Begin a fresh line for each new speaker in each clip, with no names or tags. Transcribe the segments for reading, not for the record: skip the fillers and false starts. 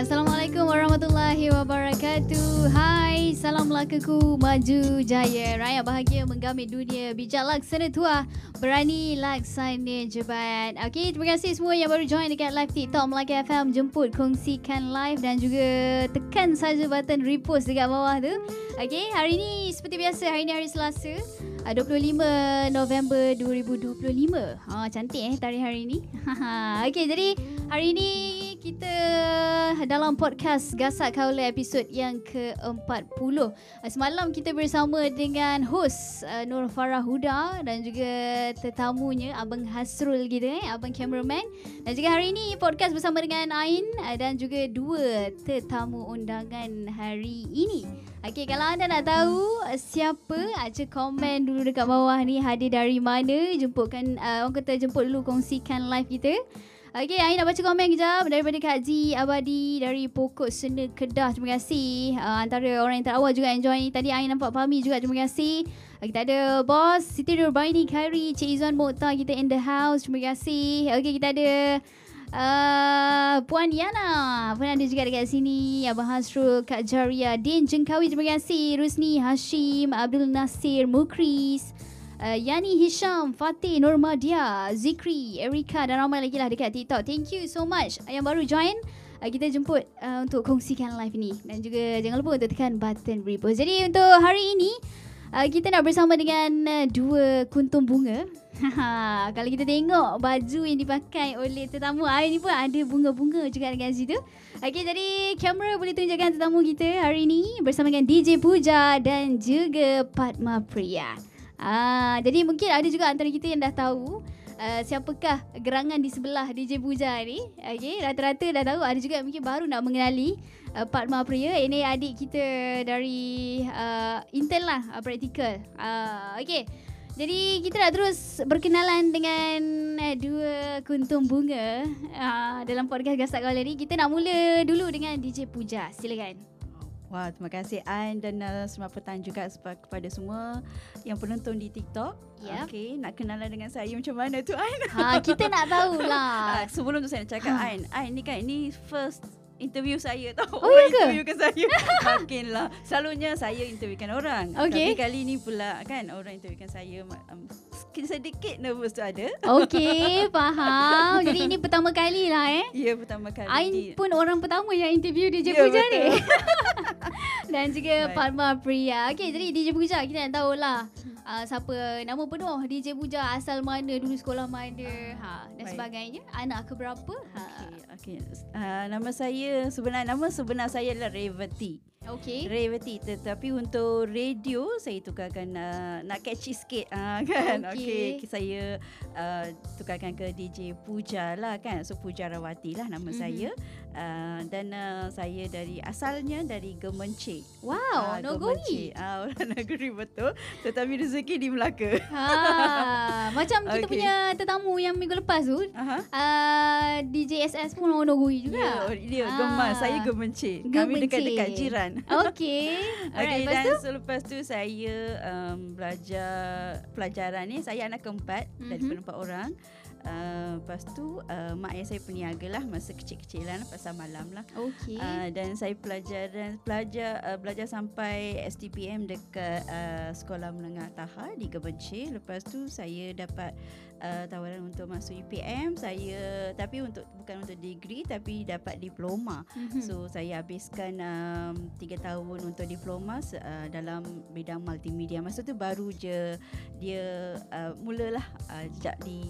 Assalamualaikum warahmatullahi wabarakatuh. Hai, salam Melakaku maju jaya. Rakyat bahagia menggamit dunia. Bijak laksana tua, berani laksana jebat. Okey, terima kasih semua yang baru join dekat live TikTok Melaka FM. Jemput, kongsikan live dan juga tekan saja button repost dekat bawah tu. Okey, hari ni seperti biasa, hari ni hari Selasa, 25 November 2025. Cantik tarikh hari ni. Okey, jadi hari ni kita dalam podcast Gasak Kaula episod yang ke-40. Semalam kita bersama dengan host Nur Farah Huda dan juga tetamunya Abang Hasrul kita, Abang cameraman. Dan juga hari ini podcast bersama dengan Ain dan juga dua tetamu undangan hari ini. Okey, kalau anda nak tahu siapa, cek komen dulu dekat bawah ni, hadir dari mana, jemputkan orang kata jemput dulu, kongsikan live kita. Okey, Ain nak baca komen kejap daripada Kak Ji Abadi dari Pokok Sena Kedah. Terima kasih. Antara orang yang terawal juga yang join tadi, Ain nampak Fahmi juga. Terima kasih. Kita ada Bos Siti Nurbaini Khairi, Cik Izzuan Mokhtar kita in the house. Terima kasih. Okey, kita ada Puan Yana pun ada juga dekat sini. Abang Hasrul, Kak Jaria, Din Jengkawi, terima kasih. Rusni Hashim, Abdul Nasir Mukris, Yani Hisham, Fatih, Normadia, Zikri, Erika dan ramai lagi lah dekat TikTok. Thank you so much yang baru join. Kita jemput untuk kongsikan live ni. Dan juga jangan lupa untuk tekan button repost. Jadi untuk hari ini kita nak bersama dengan dua kuntum bunga. Kalau kita tengok baju yang dipakai oleh tetamu hari ni pun ada bunga-bunga juga dekat situ. Okey, jadi kamera boleh tunjukkan tetamu kita hari ni bersama dengan DJ Pooja dan juga Padma Priya. Jadi mungkin ada juga antara kita yang dah tahu siapakah gerangan di sebelah DJ Pooja ni. Okay, rata-rata dah tahu. Ada juga mungkin baru nak mengenali Padma Priya. Ini adik kita dari intern lah, praktikal. Okay, jadi kita nak terus berkenalan dengan dua kuntum bunga dalam podcast Gasak Kaula ni. Kita nak mula dulu dengan DJ Pooja. Silakan.
Wah, terima kasih Ain dan selamat petang juga kepada semua yang penonton di TikTok.
Yep.
Okey, nak kenalan dengan saya macam mana tu Ain?
Kita nak tahulah.
Sebelum tu saya nak cakap Ain ni kan ini first interview saya tau.
Oh, ya ke?
Interviewkan saya. Makinlah. Selalunya saya interviewkan orang.
Okay.
Tapi kali ni pula kan orang interviewkan saya, sedikit nervous tu ada.
Okey, faham. Jadi ini pertama kali lah
Ya, pertama kali.
Ain pun orang pertama yang interview DJ
Ya,
Pooja ni.
betul.
Dan juga Padma Priya. Okey, jadi DJ Pooja kita nak tahulah siapa nama penuh DJ Pooja, asal mana, dulu sekolah mana, dan sebagainya. Anak ke berapa?
Okey. Nama sebenar saya adalah Revati.
Okey.
Revati, tetapi untuk radio saya tukarkan nak catchy sikit kan. Okey, saya tukarkan ke DJ Pooja lah kan. So Pooja Rawati lah nama saya. Dan saya asalnya dari Gemencik.
Wow, Nogoi.
Orang negeri betul. Tetapi rezeki di Melaka.
Macam kita punya tetamu yang minggu lepas tu, DJ SS pun orang Nogoi juga.
Dia Gemas, saya Gemencik. Kami dekat-dekat jiran.
Okey.
Alright, dan selepas tu saya belajar pelajaran ni. Saya anak keempat daripada 4 orang. Lepas tu mak ayah saya peniaga lah masa kecil-kecilan, pasar malam lah.
Okey.
Dan saya belajar sampai STPM dekat Sekolah Menengah Taha di Gemencik. Lepas tu saya dapat tawaran untuk masuk UPM. Tapi bukan untuk degree, tapi dapat diploma. So saya habiskan 3 tahun untuk diploma dalam bidang multimedia. Masa tu baru je dia mulalah jejak di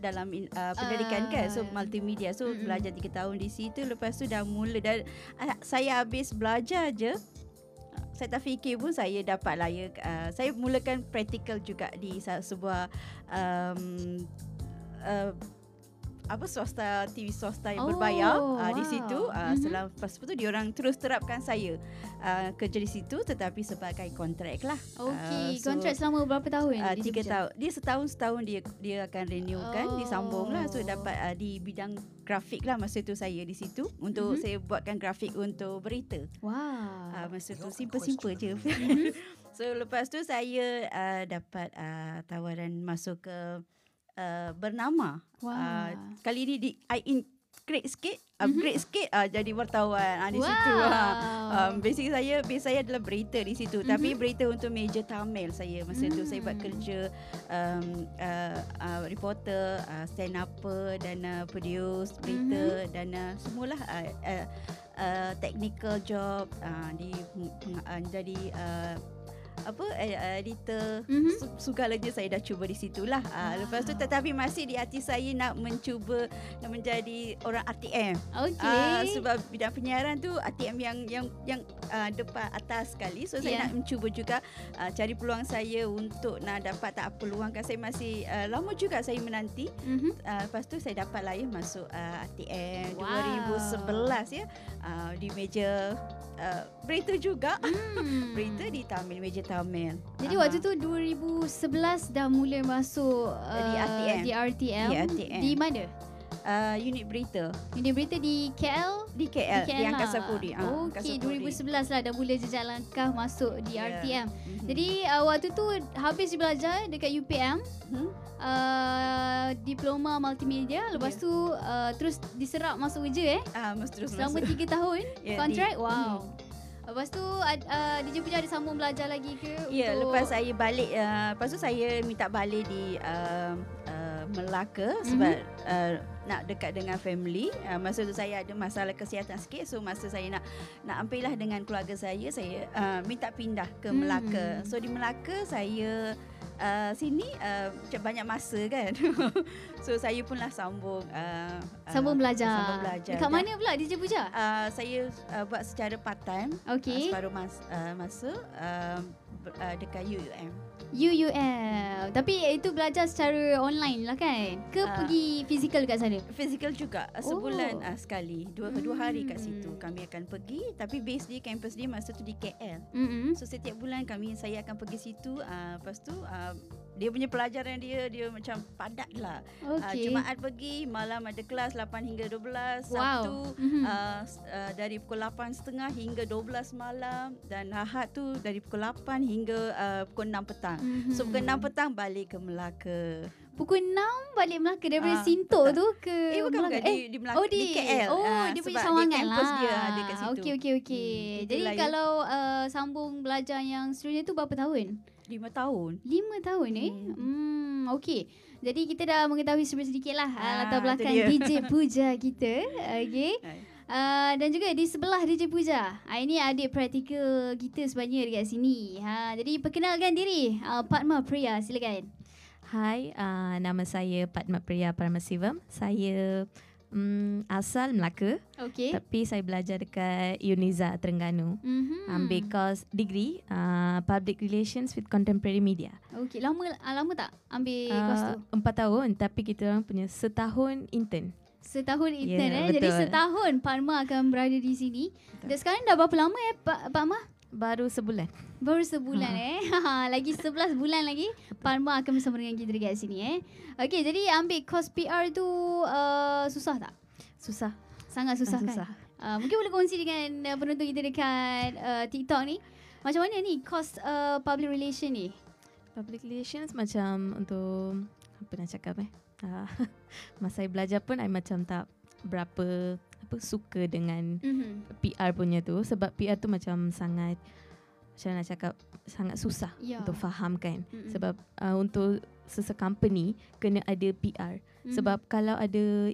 dalam pendidikan kan. So multimedia. So belajar 3 tahun di situ. Lepas tu dah mula, dan saya habis belajar je, saya tak fikir pun saya dapat layak. Saya mulakan praktikal juga di sebuah swasta, TV swasta yang berbayar di situ. Lepas tu diorang terus terapkan saya kerja di situ, tetapi sebagai kontrak lah.
Okey, kontrak selama berapa tahun?
3 tahun. Dia setahun dia akan renewkan, disambung lah. So dapat di bidang grafik lah masa tu saya di situ untuk saya buatkan grafik untuk berita.
Wow.
Masa tu simple-simple je. So lepas tu saya dapat tawaran masuk ke bernama. Kali ni upgrade sikit jadi wartawan di situ. Basic saya adalah berita di situ, tapi berita untuk meja Tamil saya masa tu. Saya buat kerja reporter, stand upper dan produce berita dan semualah technical job jadi editor, segalanya saya dah cuba di situlah. Lepas tu tetapi masih di hati saya nak mencuba nak menjadi orang RTM. Sebab bidang penyiaran tu RTM yang depan atas sekali. So saya nak mencuba juga cari peluang saya untuk nak dapat. Tak peluang kan, saya masih lama juga saya menanti. Lepas tu saya dapat lah masuk RTM 2011 di meja berita juga. Berita di Tamil, meja Tamil.
Jadi waktu tu 2011 dah mula masuk di RTM. Di mana?
Unit berita.
Unit berita di KL?
Di KL di Angkasa Puri.
Okey, 2011 lah dah mula jejak langkah masuk di RTM. Jadi waktu tu habis belajar dekat UPM. Diploma multimedia. Lepas tu terus diserap masuk kerja selama 3 tahun kontrak. Lepas tu DJ Puja ada sambung belajar lagi ke?
Lepas saya balik, lepas tu saya minta balik di Melaka sebab nak dekat dengan family. Masa tu saya ada masalah kesihatan sikit, so masa saya nak ampilah dengan keluarga saya minta pindah ke Melaka. So di Melaka saya sini banyak masa kan. So saya pun lah sambung
belajar. Dekat mana pula DJ Puja?
Saya buat secara part time. Separuh masa dekat UUM. Tapi itu belajar secara online lah kan? Ke pergi fizikal dekat sana? Fizikal juga. Sebulan sekali. Dua hari kat situ kami akan pergi. Tapi base dia, campus dia masa tu di KL. So setiap bulan saya akan pergi situ. Lepas tu dia punya pelajaran dia macam padat lah. Jumaat pergi, malam ada kelas 8 hingga 12. Sabtu dari pukul 8.30 hingga 12 malam. Dan Ahad tu dari pukul 8 hingga pukul 6 petang. So pukul 6 petang balik ke Melaka. Pukul 6 balik Melaka daripada Sintok tu ke Melaka? Di Melaka, di KL.
Dia punya sawangan lah.
Dia ada kat situ.
Okey. Jadi kalau sambung belajar yang seterusnya tu berapa tahun?
5 tahun.
5 tahun okey. Jadi kita dah mengetahui sedikit lah latar belakang DJ Puja kita. Okey. Dan juga di sebelah DJ Puja, ini adik praktikal kita sebenarnya dekat sini. Jadi perkenalkan diri, Padma Priya, silakan.
Hai, nama saya Padma Priya Paramasivam. Saya asal Melaka. Tapi saya belajar dekat Uniza Terengganu. Ambil course degree Public Relations with Contemporary Media.
Lama tak ambil course tu?
4 tahun, tapi kita orang punya setahun intern.
Setahun intern Jadi setahun Padma akan berada di sini. Dan sekarang dah berapa lama Padma?
Baru sebulan.
Lagi 11 bulan lagi Padma akan bersama dengan kita dekat sini Okey, jadi ambil course PR tu susah tak?
Susah.
Sangat susah kan? Mungkin boleh kongsi dengan penonton kita dekat TikTok ni. Macam mana ni course public relation ni?
Public relations macam untuk apa nak cakap masa saya belajar pun saya macam tak berapa suka dengan PR punya tu, sebab PR tu macam sangat, macam nak cakap, sangat susah untuk fahamkan. Sebab untuk company kena ada PR. Sebab kalau ada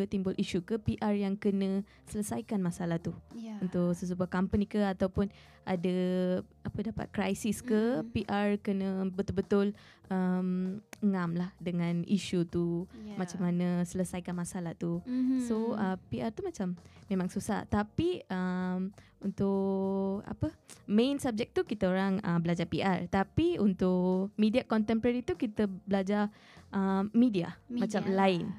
timbul isu ke, PR yang kena selesaikan masalah tu.
Yeah.
Untuk sesebuah company ke ataupun ada dapat krisis ke, PR kena betul-betul ngam lah dengan isu tu, macam mana selesaikan masalah tu. So PR tu macam memang susah, tapi untuk main subjek tu kita orang belajar PR, tapi untuk media contemporary tu kita belajar media macam lain.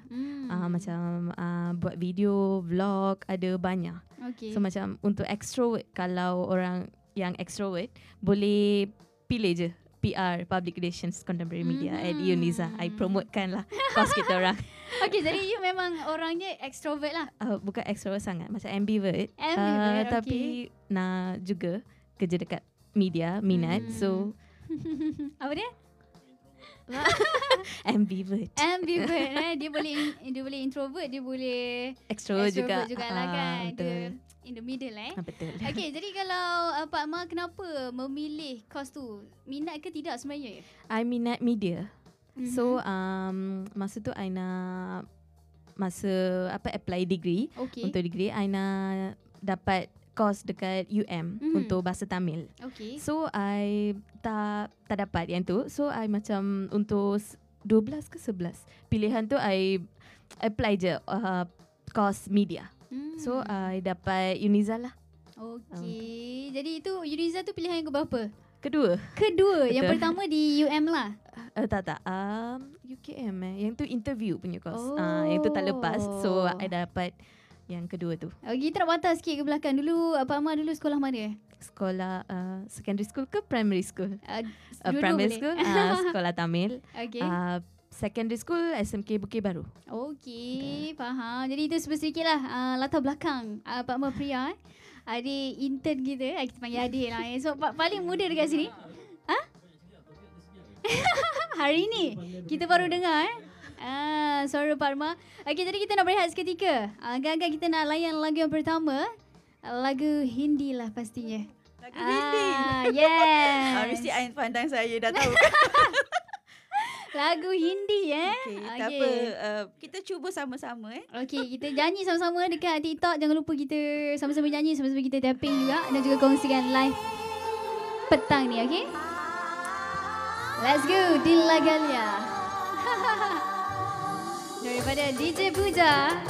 Macam buat video, vlog, ada banyak. So macam untuk extrovert, kalau orang yang extrovert boleh pilih je PR, Public Relations Contemporary Media at Uniza. I promotekan lah course kita orang.
Okay, jadi you memang orangnya extrovert lah.
Bukan extrovert sangat, macam ambivert. Tapi nak juga kerja dekat media, minat. So
apa dia?
ambivert.
Dia boleh introvert, dia boleh
extrovert juga
lah kan.
betul.
Dia in the middle
betul.
Okay, jadi kalau Pak Ma kenapa memilih course tu? Minat ke tidak sebenarnya?
I minat media. So masa tu I nak apply degree. Untuk degree I nak dapat course dekat UM untuk bahasa Tamil. So I tak dapat yang tu. So I macam untuk 12 ke 11 pilihan tu I apply je course media. So I dapat Uniza lah.
Okay. Jadi itu Uniza tu pilihan yang keberapa?
Kedua.
Betul. Yang pertama di UM lah.
Tak. UKM Yang tu interview punya course. Yang tu tak lepas. So I dapat yang kedua tu.
Kita nak patah sikit ke belakang. Dulu Pak Ma dulu sekolah mana?
Sekolah secondary school ke primary school?
boleh.
Primary school sekolah Tamil. Secondary school SMK Bukit Baru.
Faham. Jadi itu sedikit lah latar belakang Pak Ma Priya. Adik intern kita. Kita panggil adik lah. So paling muda dekat sini. Hari ni kita baru dengar suara Pak Ma. Jadi kita nak berehat seketika. Agak-agak kita nak layan lagu yang pertama. Lagu Hindi lah pastinya.
Lagu Hindi?
Yes.
Mesti Ain pandang saya dah tahu.
Lagu Hindi
tak apa. Kita cuba sama-sama
kita nyanyi sama-sama dekat TikTok. Jangan lupa kita sama-sama nyanyi, sama-sama kita tapping juga dan juga kongsikan live petang ni. Let's go Dilla Galia. Daripada DJ Puja,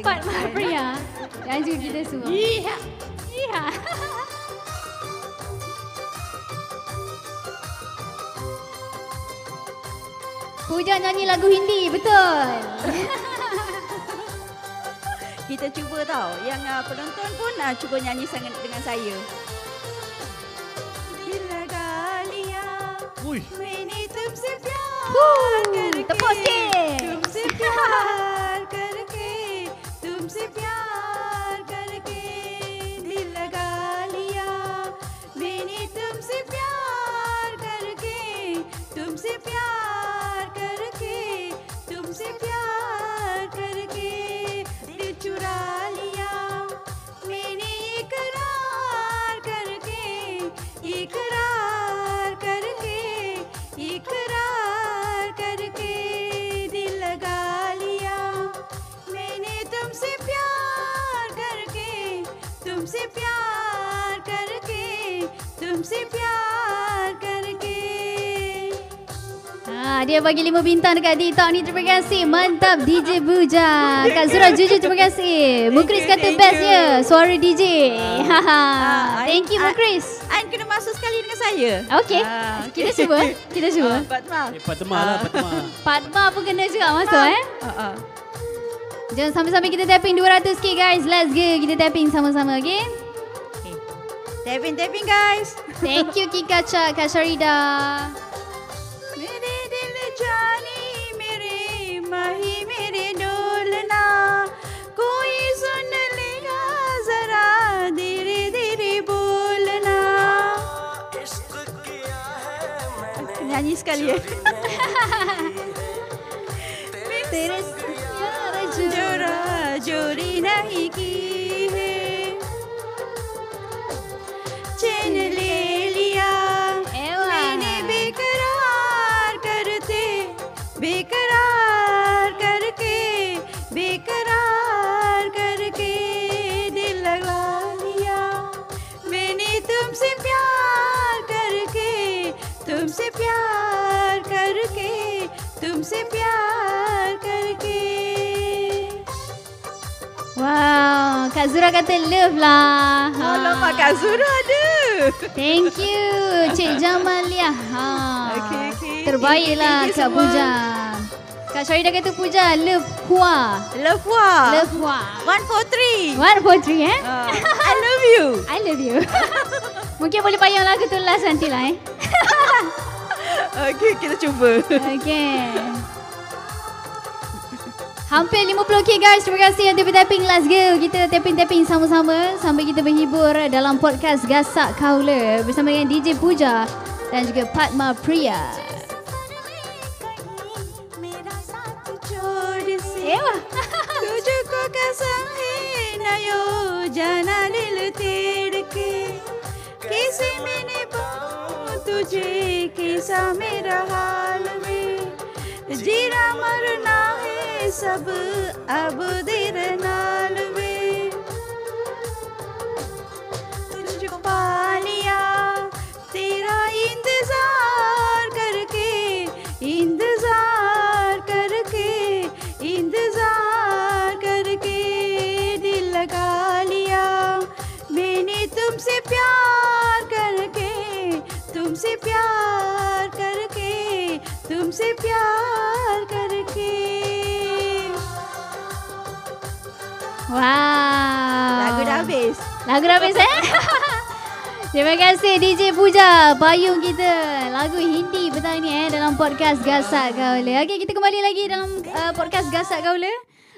Pak Ma Priya dan juga kita semua. Puja nyanyi lagu Hindi, betul.
Kita cuba tau. Yang penonton pun cuba nyanyi sangat dengan saya. Dilla Galia, maine tumse pyar karke,
tepuk sikit.
tumse pyar karke, tumse pyar karke. Dilla Galia, maine tumse pyar karke, tumse pyar karke, tumse pyar karke. Dil चुरा लिया मैंने इकरार करके, इकरार करके, इकरार करके दिल लगा लिया मैंने तुमसे प्यार करके, तुमसे प्यार करके, तुमसे प्यार करके.
Dia bagi 5 bintang dekat TikTok ni. Terima kasih. Mantap DJ Puja. Kak Zura jujur terima kasih. Mukris kata bestnya suara DJ. Thank you Mukris.
Ain kena masuk sekali dengan saya.
Okay. Kita cuba. Kita cuba.
Fatma.
Fatma pun kena juga masuk Jangan sampai-sampai kita tapping 200k guys. Let's go. Kita tapping sama-sama. Okay.
Tapping guys.
Thank you Kika Cak, Kak Syarida.
मेरे दिल जानी मेरे माही मेरे डोलना कोई सुन लेगा जरा धीरे धीरे बोलना. Nyanyi sekali ya. तेरे जोरा जोरी नहीं की है चैन ले लिया मैंने बेकरार करते बेकरार करके तुमसे प्यार करके, तुमसे प्यार करके.
Wow, Kak Zura kata love lah.
Alamak, Kak Zura ada.
Thank you, Cik Jamalia.
Okey.
Terbaiklah
Thank you
Kak
semua.
Puja. Kak Syarida kata Puja love Hua.
Love Hua.
Love Hua.
143.
143
I love you.
I love you. Mungkin boleh payung lagu tu last nanti lah
Okey, kita cuba.
Okay. Hampir 50k guys. Terima kasih yang tapping-tapping. Let's go. Kita tapping-tapping sama-sama sampai kita berhibur dalam podcast Gasak Kaula bersama dengan DJ Puja dan juga Padma Priya. Ewa.
तुझको कसम है नयो जाना दिल तेरे के किसी मैंने पाऊं तुझे कैसा मेरा हाल में जीना मरना है सब अब तेरे नाल में तुझको पा लिया तेरा इंतजार करके दिल लगा लिया मैंने तुमसे प्यार करके तुमसे प्यार करके तुमसे प्यार करके.
Wow.
Lagu dah habis.
Lagu dah habis Terima kasih DJ Puja payung kita lagu Hindi petang ni dalam podcast Gasak Kaula. Okey, kita kembali lagi dalam podcast Gasak Kaula.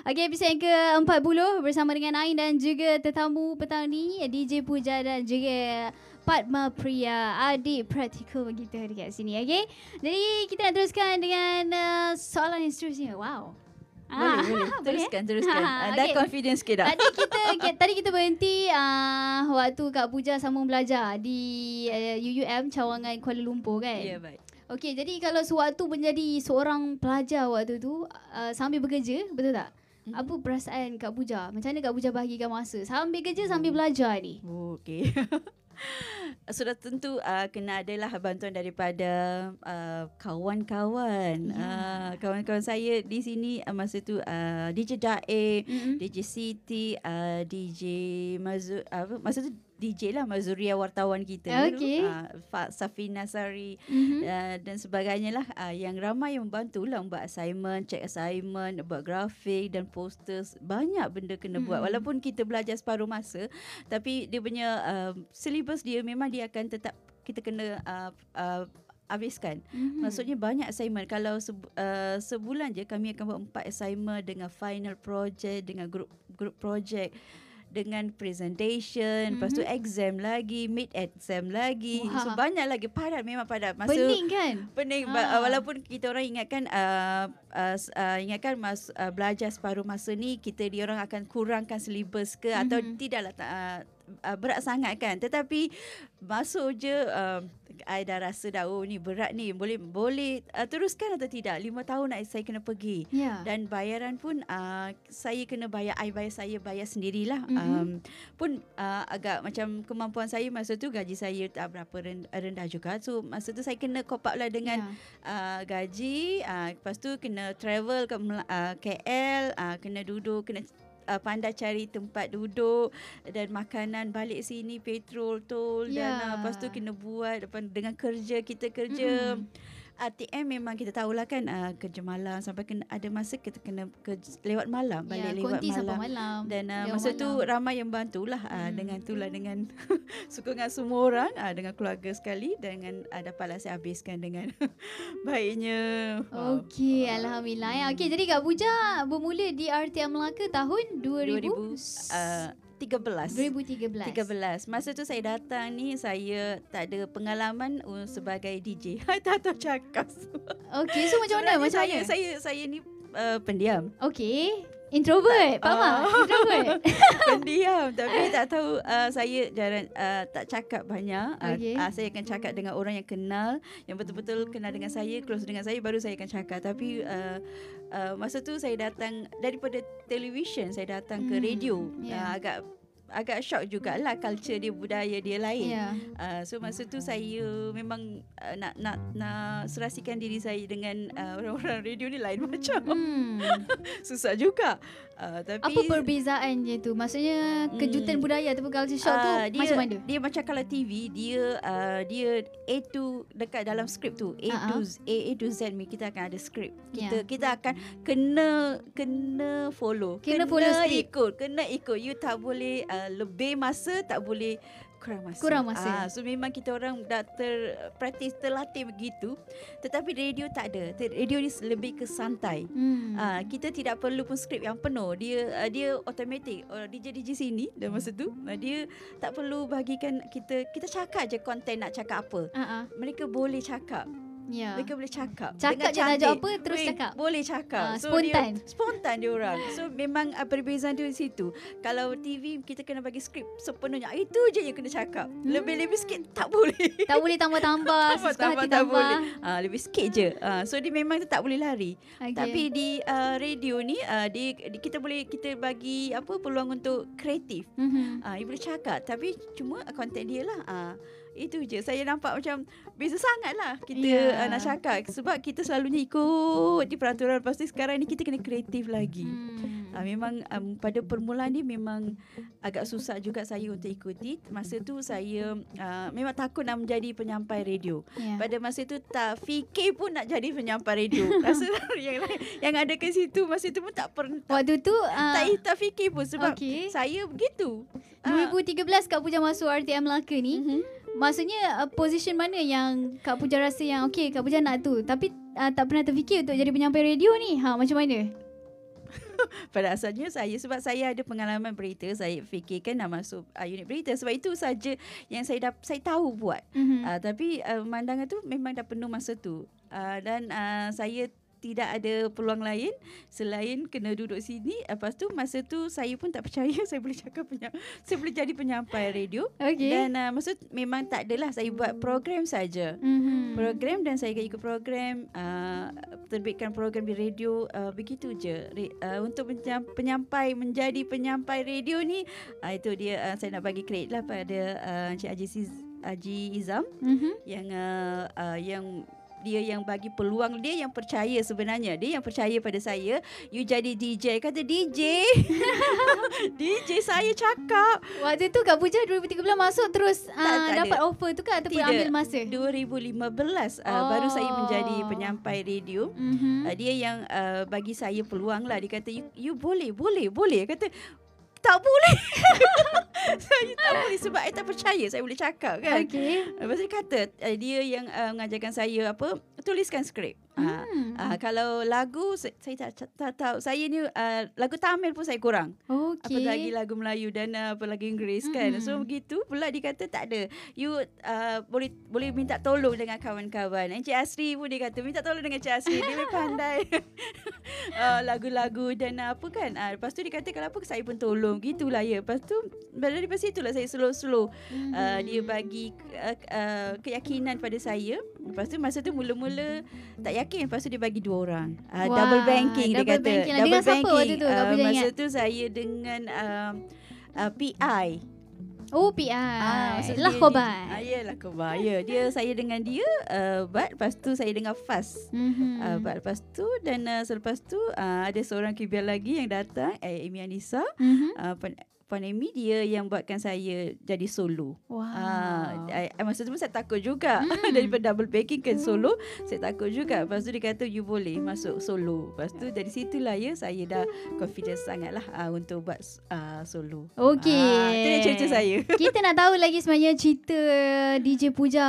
Okey, episod yang ke-40 bersama dengan Ain dan juga tetamu petang ni DJ Puja dan juga Padma Priya, adik praktikal kita dekat sini. Okey. Jadi kita nak teruskan dengan soalan yang seterusnya. Wow.
Boleh. Teruskan. Dah
Okey.
confidence sikit dah.
Tadi kita berhenti waktu Kak Puja sambung belajar di UUM Cawangan Kuala Lumpur kan?
Ya, baik.
Okey, jadi kalau sewaktu menjadi seorang pelajar waktu tu sambil bekerja, betul tak? Apa perasaan Kak Puja? Macam mana Kak Puja bahagikan masa? Sambil kerja sambil belajar ni.
Oh, okey. Sudah tentu kena adalah bantuan daripada kawan-kawan. Kawan-kawan saya di sini masa tu DJ Dae, DJ Siti, DJ Mazur, masa tu DJ lah Mazuria wartawan kita.
Okey.
Safina Sari dan sebagainya lah. Yang ramai yang membantu lah buat assignment, check assignment, buat grafik dan posters. Banyak benda kena buat. Walaupun kita belajar separuh masa, tapi dia punya syllabus dia memang dia akan tetap kita kena habiskan. Maksudnya banyak assignment. Kalau sebulan je kami akan buat 4 assignment dengan final project, dengan group project, dengan presentation, lepas tu exam lagi, mid exam lagi.
Wah.
So banyak lagi, padat, memang padat.
Pening kan?
Pening. Walaupun kita orang ingatkan belajar separuh masa ni diorang akan kurangkan syllabus ke atau tidaklah berat sangat kan. Tetapi masuk je I dah rasa dah ni berat ni, boleh teruskan atau tidak. 5 tahun saya kena pergi. Dan bayaran pun saya kena bayar, saya bayar sendirilah. Pun agak macam kemampuan saya masa tu, gaji saya tak berapa rendah juga. So masa tu saya kena cope up lah dengan gaji. Lepas tu kena travel ke KL, kena duduk, kena pandai cari tempat duduk dan makanan balik sini, petrol, tol dan lepas tu kena buat dengan kerja, kita kerja ATM memang kita tahulah kan, kerja malam sampai ada masa kita kena lewat malam, balik lewat malam. Dan masa tu ramai yang bantulah dengan sokongan semua orang, dengan keluarga sekali, dengan dapatlah saya habiskan dengan baiknya.
Okey, alhamdulillah. Okey, jadi Kak Puja bermula di RTM Melaka tahun 2013. Masa tu saya datang ni, saya tak ada pengalaman sebagai DJ. Saya tak tahu cakap.
Okey, so macam mana? Saya ni pendiam.
Okey. Introvert, faham? Introvert.
Pendiam, tapi tak tahu, saya jarang tak cakap banyak. Saya akan cakap dengan orang yang kenal, yang betul-betul kenal dengan saya, close dengan saya, baru saya akan cakap. Tapi masa tu saya datang daripada televisyen, saya datang ke radio. Agak agak shock jugalah culture dia, budaya dia lain. So masa tu saya memang nak serasikan diri saya dengan orang-orang radio ni lain macam. Susah juga. Tapi
apa perbezaan dia tu? Maksudnya kejutan budaya ataupun culture shock tu macam mana?
Dia macam kalau TV, dia A to dekat dalam skrip tu, A to Z kita akan ada skrip. Kita akan kena follow. Kena ikut. You tak boleh lebih masa, tak boleh kurang masa. So memang kita orang dah terpraktis, terlatih begitu. Tetapi radio tak ada. Radio ni lebih ke santai. Kita tidak perlu pun skrip yang penuh. Dia automatik. DJ sini dan masa tu dia tak perlu bagikan kita cakap je konten nak cakap apa. Mereka boleh cakap. Mereka boleh cakap
je tajuk apa, terus cakap.
Boleh cakap. So spontan dia orang. So memang perbezaan dia di situ. Kalau TV kita kena bagi skrip sepenuhnya. Itu je yang kena cakap. Lebih-lebih sikit tak boleh. Tak boleh
tambah-tambah. Suka hati
tak
tambah.
Boleh. Lebih sikit je. So dia memang tak boleh lari. Tapi di radio ni kita bagi peluang untuk kreatif. Dia boleh cakap tapi cuma konten dia lah. Itu je. Saya nampak macam beza sangat lah kita nak cakap. Sebab kita selalunya ikut di peraturan. Lepas tu sekarang ni kita kena kreatif lagi. Memang pada permulaan ni memang agak susah juga saya untuk ikuti. Masa tu saya memang takut nak menjadi penyampai radio. Pada masa tu tak fikir pun nak jadi penyampai radio. Rasa yang ada ke situ masa tu pun tak pernah.
Waktu tu
tak fikir pun sebab saya begitu.
2013 Kak Puja masuk RTM Melaka ni. Maksudnya position mana yang Kak Puja rasa yang Kak Puja nak tu, tapi tak pernah terfikir untuk jadi penyampai radio ni? Macam mana?
Pada asalnya sebab saya ada pengalaman berita, saya fikirkan nak masuk unit berita. Sebab itu saja yang saya tahu buat. Tapi pemandangan tu memang dah penuh masa tu. Dan saya tidak ada peluang lain selain kena duduk sini. Lepas tu masa tu saya pun tak percaya saya boleh saya boleh jadi penyampai radio. Dan masa tu memang tak adalah, saya buat program saja. Program dan saya ikut program, terbitkan program di radio, begitu je. Untuk menjadi penyampai radio ni, itu dia saya nak bagi kredit lah pada Encik Haji Izam yang dia yang bagi peluang, dia yang percaya sebenarnya. Dia yang percaya pada saya. You jadi DJ. Kata DJ. DJ saya cakap.
Waktu tu Kak Puja 2013 masuk terus dapat offer tu ke ataupun ambil masa?
2015 baru saya menjadi penyampai radio. Dia yang bagi saya peluang lah. Dia kata you boleh. Kata tak boleh. Saya tak boleh sebab saya tak percaya saya boleh cakap kan. Lepas tu dia kata dia yang mengajarkan saya tuliskan skrip. Kalau lagu saya tak tahu. Saya ni lagu Tamil pun saya kurang. Apa lagi lagu Melayu dan lagu Inggeris kan. So begitu pula dia kata tak ada. You boleh minta tolong dengan kawan-kawan. Encik Asri pun dia kata minta tolong dengan Encik Asri. Dia lebih pandai lagu-lagu dan apa kan. Lepas tu dia kata kalau apa saya pun tolong. Gitulah ya. Lepas tu dari situlah saya slow dia bagi keyakinan pada saya. Lepas tu masa tu mula-mula tak yakin. Lepas tu dia bagi 2 orang. Double banking dia kata.
Double banking. Waktu tu,
masa tu saya dengan PI.
PI. Lakoban.
Lakoban. Dia saya dengan dia lepas tu saya dengan Fas. Lepas tu dan selepas tu ada seorang KBL lagi yang datang, Amy Anissa. Puan Amy, dia yang buatkan saya jadi solo. Masa tu pun saya takut juga. Daripada double backing ke solo, saya takut juga. Lepas tu dia kata you boleh masuk solo. Lepas tu dari situlah saya dah confident sangat lah untuk buat solo. Itu dia cerita saya.
Kita nak tahu lagi sebenarnya cerita DJ Puja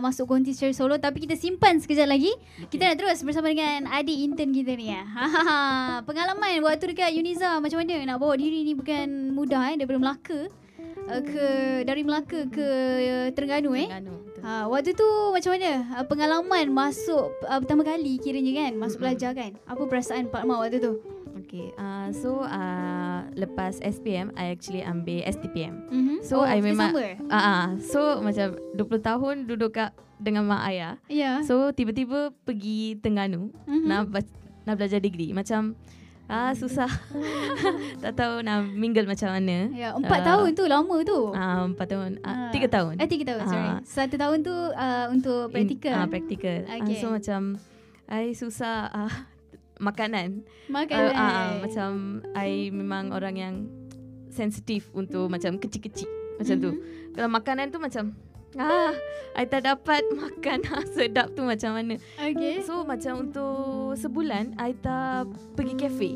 masuk konti secara solo, tapi kita simpan sekejap lagi. Kita nak terus bersama dengan adik intern kita ni. Pengalaman waktu dekat Uniza macam mana nak bawa diri ni, bukan mudah daripada Melaka dari Melaka ke Terengganu. Waktu tu macam mana pengalaman masuk pertama kali kiranya kan, masuk belajar kan? Apa perasaan Pak Mak waktu tu?
So lepas SPM I actually ambil STPM.
So
I memang so macam 20 tahun duduk dengan mak ayah. So tiba-tiba pergi Terengganu nak belajar degree. Macam Susah. Tak tahu nak mingle macam mana.
Ya, 4 tahun tu lama tu.
4 tahun. 3 tahun.
3 tahun, sorry. 1 tahun tu untuk praktikal.
Praktikal.
Okay.
So macam I susah makanan. Macam I memang orang yang sensitif untuk macam kecil-kecil macam tu. Kalau makanan tu macam I tak dapat makan sedap tu macam mana.
Okay.
So macam untuk sebulan I tak pergi kafe.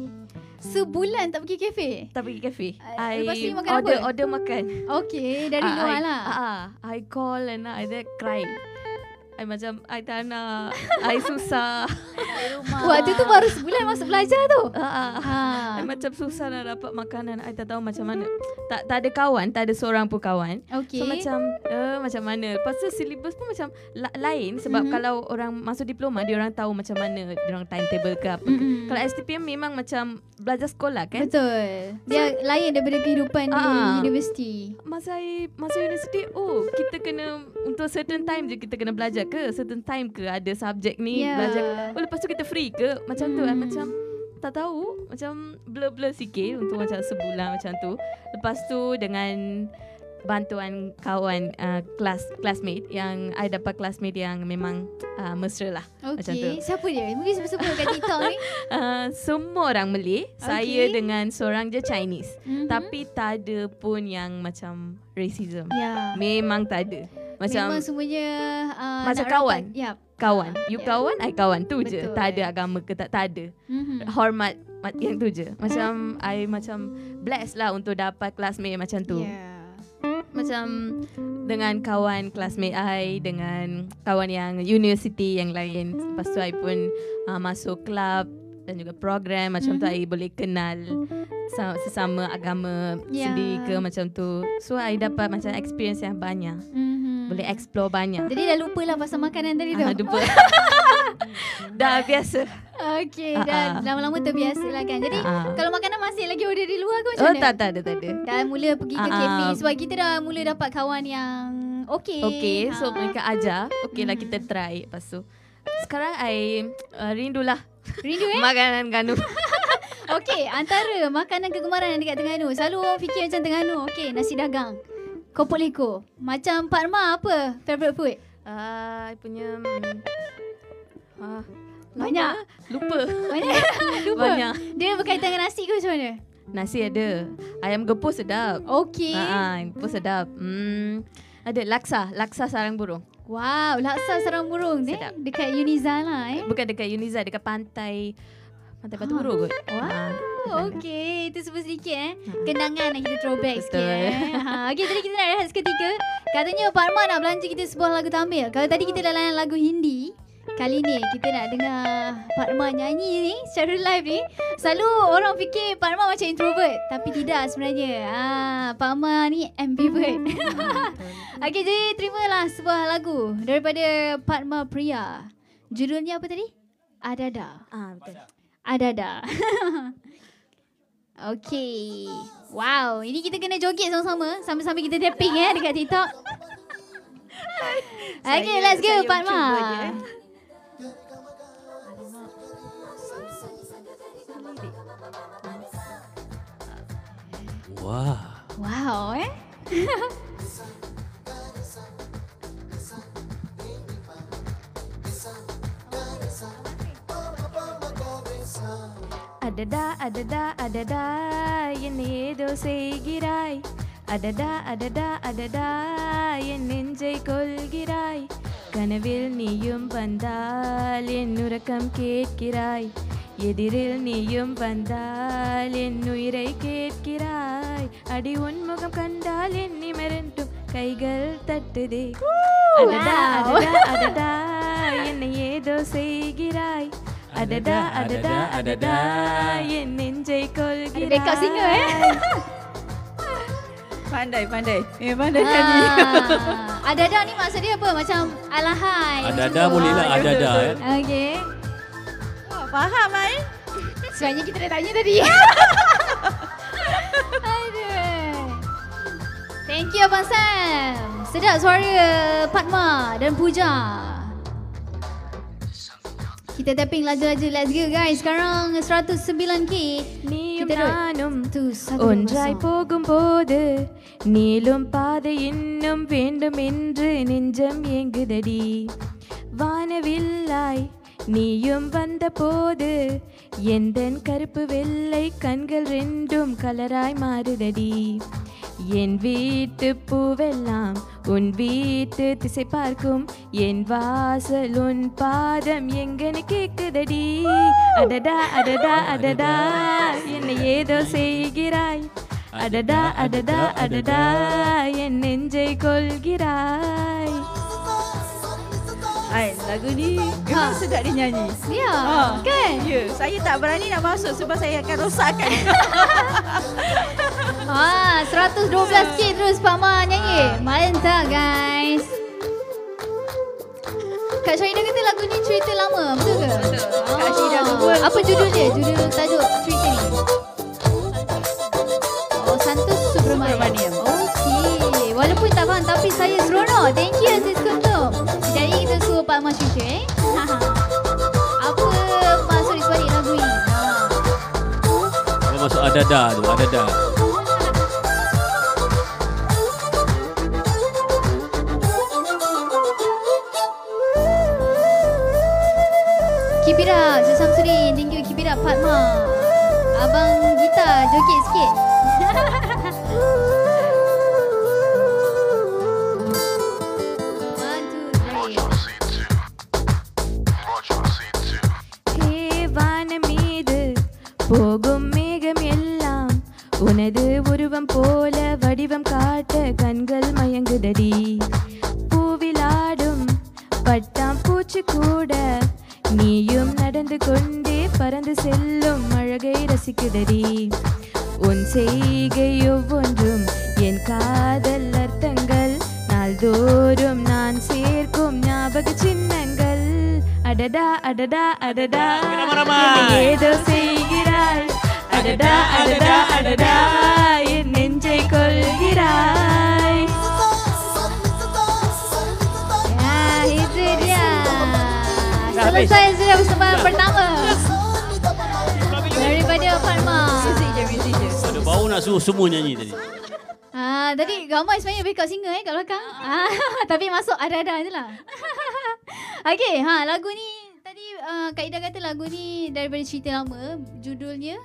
Sebulan tak pergi kafe?
Tak pergi kafe.
Lepas ni makan
order makan.
Okay, dari luar lah.
I call and I cry. I macam I tak nak. I susah.
Waktu tu baru sebulan masuk belajar tu.
I macam susah nak dapat makanan. I tak tahu macam mana. Tak ada kawan, tak ada seorang pun kawan.
Okay.
So macam mana. Lepas tu syllabus pun macam lain. Sebab kalau orang masuk diploma, dia orang tahu macam mana dia orang timetable ke apa. Kalau STPM memang macam belajar sekolah kan.
Betul. Dia lain daripada kehidupan di universiti.
Masa universiti, kita kena untuk certain time je kita kena belajar ke, certain time ke ada subjek ni belajar. Lepas tu kita free ke macam tu. Macam tak tahu, macam blur-blur sikit untuk macam sebulan macam tu. Lepas tu dengan bantuan kawan classmate yang I dapat classmate yang memang mesra lah. Macam tu.
Siapa dia? Mungkin sebut kat TikTok ni.
Semua orang Malay. Saya dengan seorang je Chinese. Tapi tak ada pun yang macam racism. Memang tak ada.
Memang semuanya
macam kawan. Kawan. You
Yeah.
kawan, I kawan. Tu je.
Betul.
Tak ada agama ke tak ada. Hormat yang tu je. Macam I macam blessed lah untuk dapat classmate macam tu. Macam dengan kawan classmate I, dengan kawan yang universiti yang lain. Lepas tu I pun masuk club dan juga program macam tu. I boleh kenal sesama agama sendiri ke macam tu. So I dapat macam experience yang banyak. Boleh explore banyak.
Jadi dah lupa lah pasal makanan tadi tu.
Lupa. Dah biasa.
Okay, dah lama-lama terbiasa lah kan. Jadi kalau makanan masih lagi order di luar ke macam mana?
Tak ada.
Dah mula pergi ke kafe sebab kita dah mula dapat kawan yang okay.
So mereka ajar. Okay lah kita try. Lepas tu sekarang I rindulah.
Rindu
makanan Terengganu.
Okay, antara makanan kegemaran yang dekat Terengganu, selalu orang fikir macam Terengganu. Okay, nasi dagang, kopok leko. Macam Pak Rma apa favourite food?
I punya
Banyak.
Lupa.
Banyak. Dia berkaitan dengan nasi ke macam mana?
Nasi ada. Ayam gepus sedap.
Okay.
Ayam gepus sedap. Ada laksa sarang burung.
Wow, laksa sarang burung ni dekat Uniza lah
Bukan dekat Uniza, dekat pantai Batu Buruk kot.
Wow, okay. Itu sebut sedikit kenangan yang kita throwback sikit. Okay, jadi kita nak rehat seketika. Katanya Pak Rma nak belanja kita sebuah lagu Tamil. Kalau tadi kita dah layan lagu Hindi, kali ni kita nak dengar Pak Rma nyanyi ni secara live ni. Selalu orang fikir Pak Rma macam introvert, tapi tidak sebenarnya. Pak Rma ni ambivert. Okay, jadi terimalah sebuah lagu daripada Pak Rma Priya. Judulnya apa tadi? Adada.
Betul.
Adada. Okay. Wow, ini kita kena joget sama-sama sambil-sambil kita tapping dekat TikTok. Okay, let's go Pak Rma. Wow,
Adada yennedo seigirai. Adada என் நெஞ்சை கொள்கிறாய். கனவில் நீயும் வந்தால் என் உறக்கம் கேட்கிறாய். எதிரில் நீயும் வந்தால் என் உயிரை கேட்கிறாய். அடி உன் முகம் கண்டால் என் நிமிரண்டும் கைகள் தட்டுதே. அடடா என்னை ஏதோ செய்கிறாய். அடடா என் நெஞ்சை கொள்கிறாய்.
Backup singer
Pandai nyanyi.
Adada ni maksud dia apa? Macam alahai.
Adada bolehlah adada
Okay.
Faham kan?
Sebenarnya kita dah tanya tadi. Aduh. Thank you Abang Sam. Sedap suara Pak Rma dan Pooja. Kita tapping laju-laju. Let's go guys. Sekarang 109k.
நீயும்
kita duduk.
நானும்
Tu satu
ஒன்றாய் போகும்போது நீளும் பாதை இன்னும் வேண்டும் என்று நெஞ்சம் ஏங்குதடி. வானவில்லாய் நீயும் வந்த போது எந்தன் கருப்பு வெள்ளை கண்கள் ரெண்டும் கலராய் மாறுதடி. என் வீட்டு பூவெல்லாம் உன் வீட்டு திசை பார்க்கும், என் வாசல் உன் பாதம் எங்கன்னு கேக்குதடி. அடடா அடடா அடடா என்னை ஏதோ செய்கிறாய். அடடா அடடா அடடா என் நெஞ்சை கொள்கிறாய்.
Lagu ni memang sedap dia nyanyi.
Ya,
Ha.
kan?
Ya, saya tak berani nak masuk sebab saya akan rosakkan.
112k terus Pak Ma nyanyi. Mantap guys. Kak Syahida kata lagu ni cerita lama, betul ke?
Betul. Kak Syahida tu pun.
Apa judul dia? Judul tajuk cerita ni? Oh, Santos Subramaniam. Okey. Walaupun tak faham tapi saya seronok. Thank you Aziz Kuntum. Jadi kita suruh Pak Ma cerita Apa maksud dibalik lagu ni?
Dia masuk adada tu, adada.
Keep it up, Zul Samsudin. Thank you, keep it up, Pak Ma. Abang gitar, joget sikit. One, two, three.
ஹே வானம் மீது போகும் மேகம் எல்லாம் உனது உருவம் போல வடிவம் காட்ட கண்கள் மயங்குதடி. பூவிலாடும் பட்டாம் பூச்சி கூட நீயும் நடந்து கொண்டே பறந்து செல்லும் அழகை ரசிக்குதடி. உன் செய்கை ஒவ்வொன்றும் என் காதல் அர்த்தங்கள், நாள்தோறும் நான் சேர்க்கும் ஞாபக சின்னங்கள். அடடா அடடா அடடா என்னை ஏதோ செய்கிறாய். அடடா அடடா அடடா என் நெஞ்சை கொள்கிறாய்.
Itu dia. Selesai sudah persembahan pertama daripada Pak Ma.
Muzik je.
Ada bau nak suruh semua nyanyi tadi.
Tadi Gamai sebenarnya backup singer kat belakang. Tapi masuk ada-ada je lah. Okay, lagu ni tadi Kak Ida kata lagu ni daripada cerita lama. Judulnya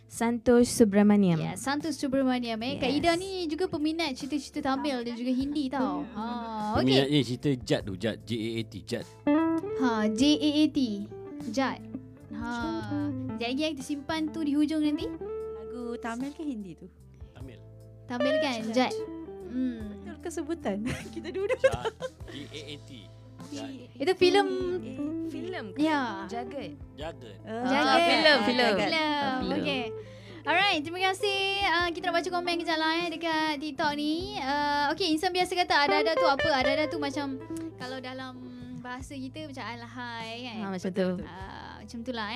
Santosh Subramaniam.
Santos Subramaniam. Kak Ida ni juga peminat cerita-cerita Tamil dan juga Hindi tau. Okay.
Peminatnya cerita Jad tu, Jad, J-A-A-T, Jad.
J-A-A-T. Jad. Jadi yang tersimpan tu di hujung nanti.
Lagu Tamil ke Hindi tu?
Tamil.
Tamil kan? Jad.
Betul ke sebutan? Kita duduk.
Jad, J-A-A-T. Jad.
Itu filem.
Filem ke?
Ya.
Jagat.
Jaga.
Filem.
Okay. Alright, terima kasih. Kita nak baca komen kejap lah dekat TikTok ni. Okay, insan biasa kata ada-ada tu apa? Ada-ada tu macam kalau dalam bahasa kita macam alahai kan.
Macam tu.
Macam tu lah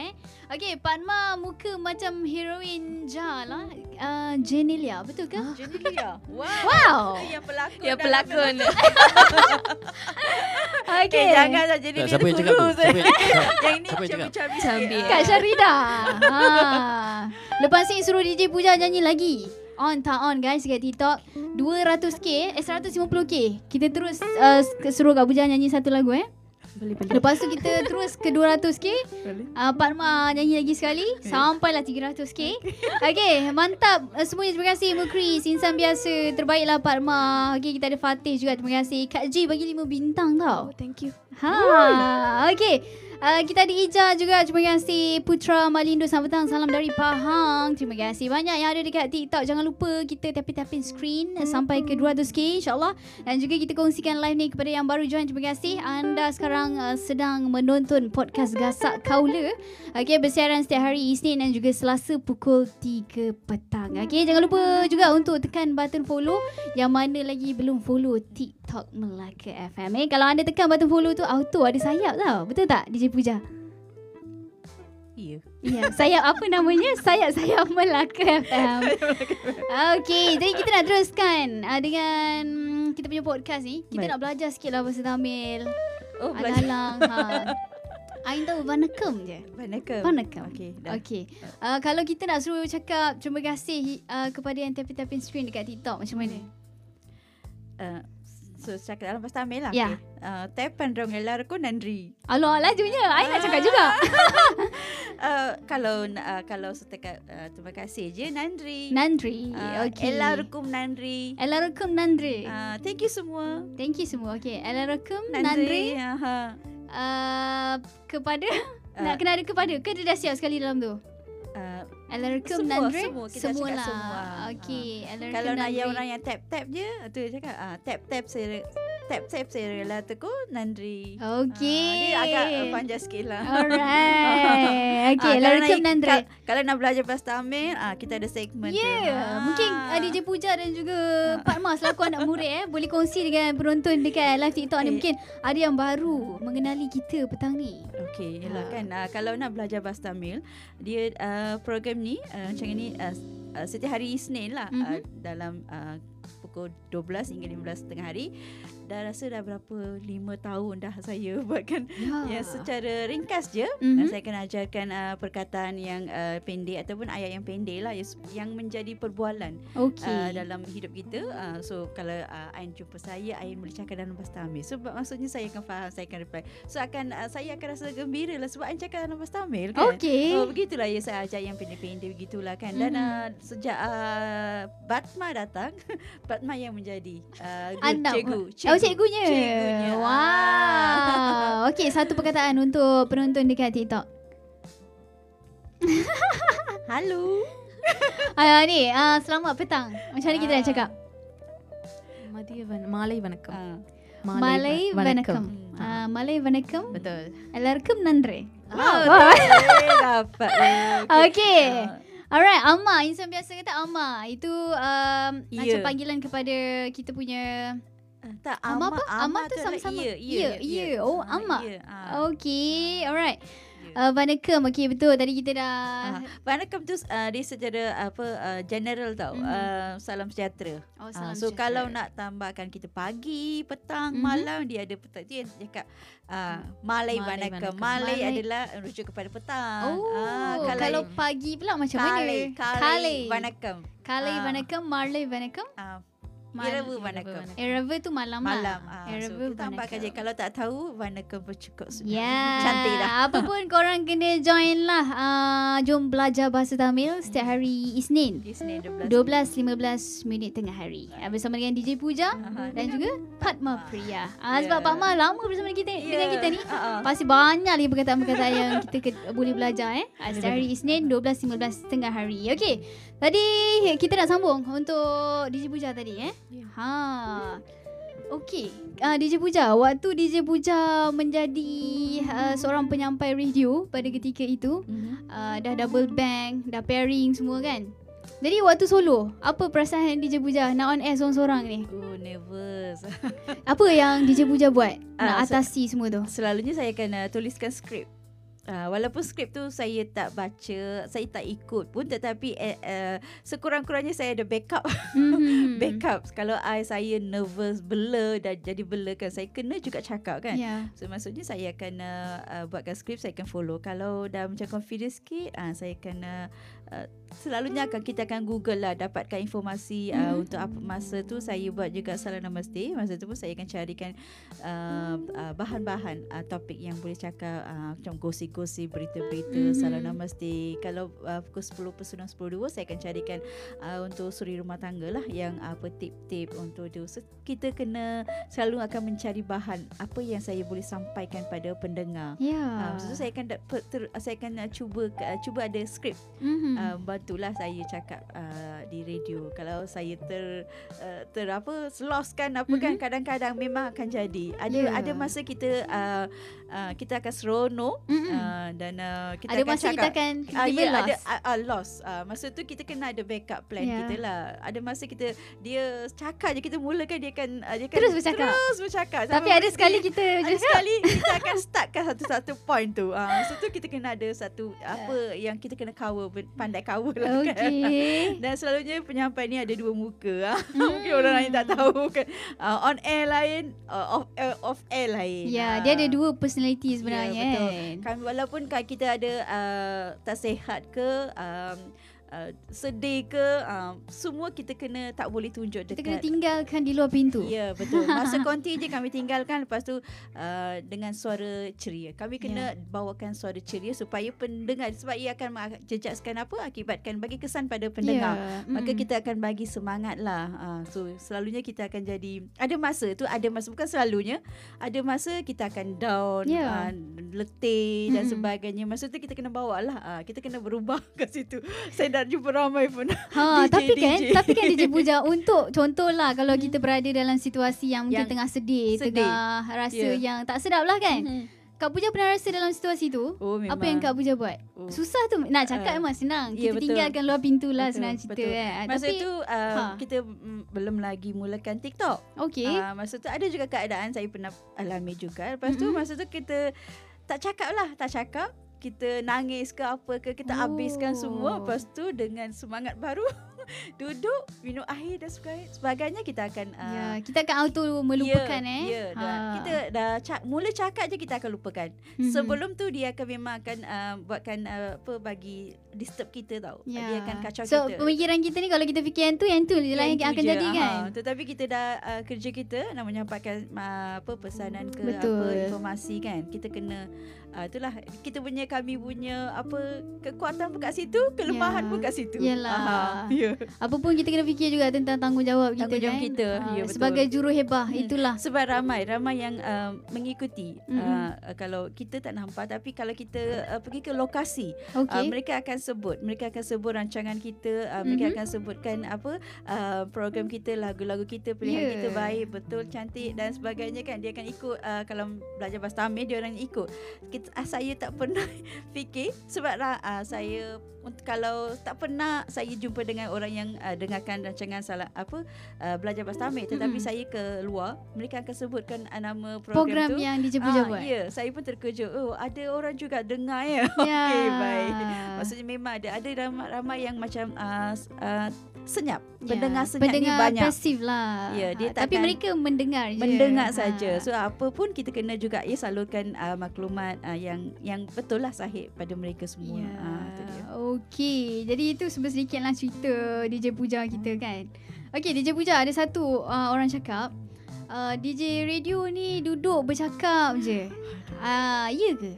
Okay, Pak Ma muka macam heroin Jah lah. Jenelia, betul ke?
Jenelia.
Wow.
Yang pelakon.
Ya pelakon.
Okay.
Janganlah jadi
Tak,
dia
siapa yang cakap tu? Siapa yang
Yang ni
siapa yang cakap?
cabi-cabi.
Kak Syarida. Lepas ni suruh DJ Puja nyanyi lagi. On tak on guys kat TikTok. 200k 150k. Kita terus suruh Kak Puja nyanyi satu lagu
Boleh.
Lepas tu kita terus ke 200k. Pak Ma nyanyi lagi sekali sampailah 300k. Okay, mantap semuanya. Terima kasih Mukris, insan biasa. Terbaiklah Pak Ma. Okay, kita ada Fatih juga. Terima kasih. Kak G bagi 5 bintang tau.
Thank you.
Okay. Kita ada Ija juga. Terima kasih. Putra Malindo, selamat petang. Salam dari Pahang. Terima kasih banyak yang ada dekat TikTok. Jangan lupa kita tapin screen sampai ke 200k insyaAllah. Dan juga kita kongsikan live ni kepada yang baru join. Terima kasih. Anda sekarang sedang menonton podcast Gasak Kaula. Okay, bersiaran setiap hari Isnin dan juga Selasa pukul 3 petang. Okay, jangan lupa juga untuk tekan button follow. Yang mana lagi belum follow TikTok Melaka FM. Kalau anda tekan button follow tu auto ada sayap tau. Betul tak DJ Puja?
Ya.
Ya, sayap apa namanya? Sayap-sayap Melaka FM. Okey, jadi kita nak teruskan dengan kita punya podcast ni. Kita nak belajar sikit lah bahasa Tamil.
Oh, belajar.
Alang-alang. Ain tahu Vanakkam je. Vanakkam.
Okey, dah.
Okey. Kalau kita nak suruh cakap terima kasih kepada yang tapping screen dekat TikTok, macam mana?
So cakap dalam bahasa Tamil lah.
Ya.
Tapan dong எல்லாருக்கும் நன்றி.
Allah, lajunya. Ain nak cakap juga.
Kalau setakat terima kasih je nandri.
Nandri. Okey.
எல்லாருக்கும் நன்றி.
Elarakum nandri.
Thank you semua.
Thank you semua. Okey. Elarakum nandri. Kepada nak kena ada kepada ke dia dah siap sekali dalam tu? Elarakum nandri.
Semua kita cakap
lah.
semua.
Okey. Elarakum
Kalau nak
nandri.
yang orang yang tap je, tu cakap tap saya rela teku nandri.
Okey.
Dia agak panjang sikit lah.
Alright. Okey,
kalau
Elarakum
nak-
nandri.
Kalau nak belajar bahasa Tamil, kita ada segmen tu.
Mungkin DJ Puja dan juga Pak Mas selaku anak murid boleh kongsi dengan penonton dekat live TikTok ni. Mungkin ada yang baru mengenali kita petang ni.
Okey, yalah kan. Kalau nak belajar bahasa Tamil, dia program ni macam ni setiap hari Isnin lah, dalam pukul 12 hingga 15 tengah hari. Dah rasa dah berapa 5 tahun dah saya buatkan yang secara ringkas je. Saya akan ajarkan perkataan yang pendek ataupun ayat yang pendek lah yang menjadi perbualan dalam hidup kita. So kalau Ain jumpa saya, Ain boleh cakap dalam bahasa Tamil. So maksudnya saya akan faham, saya akan reply. So saya akan rasa gembira lah sebab Ain cakap dalam bahasa Tamil kan.
Okey.
So begitulah ya, saya ajar yang pendek-pendek begitulah kan. Dan sejak Batma datang, Batma yang menjadi
cikgunya. Wow. Okey, satu perkataan untuk penonton dekat TikTok.
Halo.
Ni selamat petang. Macam mana kita nak cakap?
Malay Vanakkam.
Malay Vanakkam. Malay Vanakkam.
Betul.
Elarakum nandri.
Dapat.
Okey. Alright, Amma. Insan biasa kata Amma. Itu macam panggilan kepada kita punya
Tak,
Amma apa? Amma tu
adalah
sama-sama.
Ya.
Oh, Amma.
Ya.
Okey, alright. Vanakkam. Okey, betul. Tadi kita dah
Vanakkam tu dia secara general tau. Salam sejahtera.
salam
So
sejahtera.
kalau nak tambahkan kita pagi, petang, malam, dia ada petang. Dia cakap Malay Vanakkam. Malay adalah rujuk kepada petang.
Kalau pagi pula macam mana?
Kale Vanakkam.
Kale Vanakkam, Malay Vanakkam.
Iravu Vanakkam.
Erava tu malam lah.
So
Erava
kita tambahkan je. Kalau tak tahu, Vanakkam pun cukup sudah.
Yeah.
Cantik dah.
Apa pun korang kena join lah. Jom belajar bahasa Tamil setiap hari Isnin.
Isnin
12.15 minit tengah hari. Bersama dengan DJ Puja dan juga Padma Priya. Sebab Padma lama bersama dengan kita ni. Pasti banyak lagi perkataan-perkataan yang kita boleh belajar setiap hari Isnin 12.15 tengah hari. Okey. Tadi kita nak sambung untuk DJ Puja tadi Okey. DJ Puja, waktu DJ Puja menjadi seorang penyampai radio pada ketika itu, dah double bank, dah pairing semua kan. Jadi waktu solo, apa perasaan DJ Puja nak on air seorang-seorang ni?
Nervous.
Apa yang DJ Puja buat nak atasi semua tu?
Selalunya saya akan tuliskan skrip. Walaupun skrip tu saya tak baca, saya tak ikut pun, tetapi sekurang-kurangnya saya ada backup. Backup. Kalau saya nervous, bela dan jadi bela kan, saya kena juga cakap kan. So maksudnya saya akan buatkan skrip, saya akan follow. Kalau dah macam confidence sikit, saya akan selalunya kita akan Google lah, dapatkan informasi untuk apa. Masa tu saya buat juga Salam Namaste. Masa tu pun saya akan carikan bahan-bahan topik yang boleh cakap, macam gosip-gosip, berita-berita, Salam Namaste. Kalau pukul 10 Pesunan 10.2 saya akan carikan untuk suri rumah tangga lah, yang tip-tip untuk tu. So, kita kena selalu akan mencari bahan apa yang saya boleh sampaikan pada pendengar. Maksud tu saya akan cuba ada skrip. Bantulah saya cakap di radio. Kalau saya lost kan kan, kadang-kadang memang akan jadi. Ada masa kita akan seronok dan kita
ada
akan
masa
cakap,
kita akan
ada lost. Masa tu kita kena ada backup plan kita lah. Ada masa dia cakap je, kita mulakan dia akan
terus bercakap.
Tapi
ada sekali kita
ada sekali kita akan startkan satu point tu. Masa tu kita kena ada satu apa yang kita kena cover, pandai cover lah kan.
Okey.
Dan selalunya penyampai ni ada dua muka. Mungkin orang lain tak tahu kan. On air lain, off air lain.
Ya, dia ada dua personality sebenarnya.
Ya, betul.
Kan?
Kami walaupun kita ada tak sihat ke, sedih ke, semua kita kena tak boleh tunjuk
Kita
dekat.
kena tinggalkan di luar pintu.
Ya, betul. Masa konti je kami tinggalkan, lepas tu dengan suara ceria. Kami kena bawakan suara ceria supaya pendengar, sebab ia akan jejakkan akibatkan bagi kesan pada pendengar. Maka kita akan bagi semangat lah. So selalunya kita akan jadi, ada masa bukan selalunya, ada masa kita akan down, letih dan sebagainya. Masa tu kita kena bawa lah, kita kena berubah ke situ. Saya dah jumpa ramai pun
tapi kan DJ Puja, untuk contohlah kalau kita berada dalam situasi yang mungkin tengah sedih, tengah rasa yang tak sedap lah kan. Kak Puja pernah rasa dalam situasi tu? Apa yang Kak Puja buat? Susah tu. Nak cakap memang senang. Kita tinggalkan luar pintu lah, senang cerita kan.
Masa tu kita belum lagi mulakan TikTok.
Okey.
Masa tu ada juga keadaan saya pernah alami juga. Lepas tu masa tu kita tak cakap. Kita nangis ke apa ke, kita habiskan semua. Lepas tu dengan semangat baru duduk, minum air dan sebagainya, kita akan
kita akan auto melupakan
kita dah mula cakap je kita akan lupakan. Sebelum tu dia akan memang akan buatkan bagi disturb kita tau. Dia akan kacau
kita. So pemikiran kita ni kalau kita fikir yang tu je lah yang akan jadi kan.
Tetapi kita dah kerja kita nak menyampaikan pesanan ke informasi kan. Kita kena itulah kami punya kekuatan pun kat situ, kelemahan pun kat situ.
Yalah. Apa pun kita kena fikir juga tentang tanggungjawab kita kan.
Kita
sebagai juruhebah itulah.
Sebab ramai yang mengikuti. Kalau kita tak nampak, tapi kalau kita pergi ke lokasi, mereka akan sebut rancangan kita, mereka akan sebutkan program kita, lagu-lagu kita, pilihan kita baik, betul, cantik dan sebagainya kan. Dia akan ikut. Kalau belajar bahasa Tamil, dia orang ikut. Saya tak pernah fikir sebab saya kalau tak pernah saya jumpa dengan orang yang dengarkan rancangan belajar bahasa Tamil, tetapi saya ke luar, mereka akan sebutkan nama program tu
yang DJ Puja buat.
Ya, saya pun terkejut. Ada orang juga dengar ya. Okey, baik. Maksudnya memang ada ramai yang macam senyap. Pendengar senyap ni banyak.
Pasif lah.
Ya, dia
tapi mereka mendengar je.
Mendengar saja. So apa pun kita kena juga salurkan maklumat yang betul lah sahih pada mereka semua. Itu dia.
Okey, jadi itu sedikitlah cerita DJ Puja kita kan. Okey, DJ Puja, ada satu orang cakap DJ radio ni duduk bercakap je. Ya ke?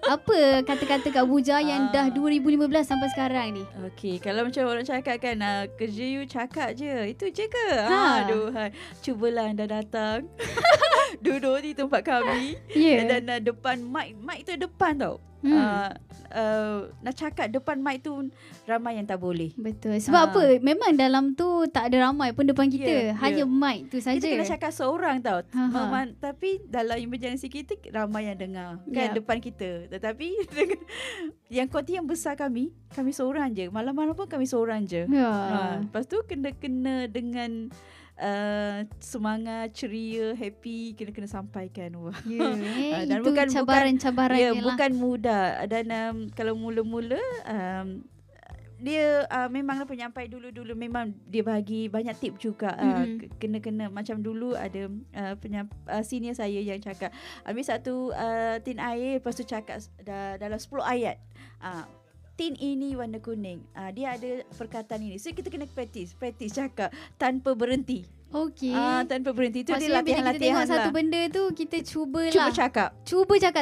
Apa kata-kata Kak Puja yang dah 2015 sampai sekarang ni?
Okey, kalau macam orang cakap kan, kerja you cakap je, itu je ke? Aduhai, cubalah anda datang. Duduk di tempat kami dan depan mic tu depan tau. Nak cakap depan mic tu ramai yang tak boleh.
Betul. Sebab apa? Memang dalam tu tak ada ramai pun depan kita. Hanya mic tu saja.
Kita kena cakap seorang tau. Tapi dalam emergency kita ramai yang dengar kan depan kita. Tetapi yang konti yang besar kami seorang je. Malam-malam pun kami seorang je. Lepas tu kena dengan semangat, ceria, happy, kena sampaikan. Dan
itu cabaran-cabaran
bukan mudah. Dan kalau mula-mula dia memanglah penyampai dulu memang dia bagi banyak tip juga. Kena macam dulu ada senior saya yang cakap ambil satu tin air, lepas tu cakap dalam 10 ayat. Tin ini warna kuning. Dia ada perkataan ini. So kita kena practice cakap tanpa berhenti.
Okey.
Tanpa berhenti. Itu
dia latihan-latihan lah. Kita tengok satu benda tu, kita cuba cakap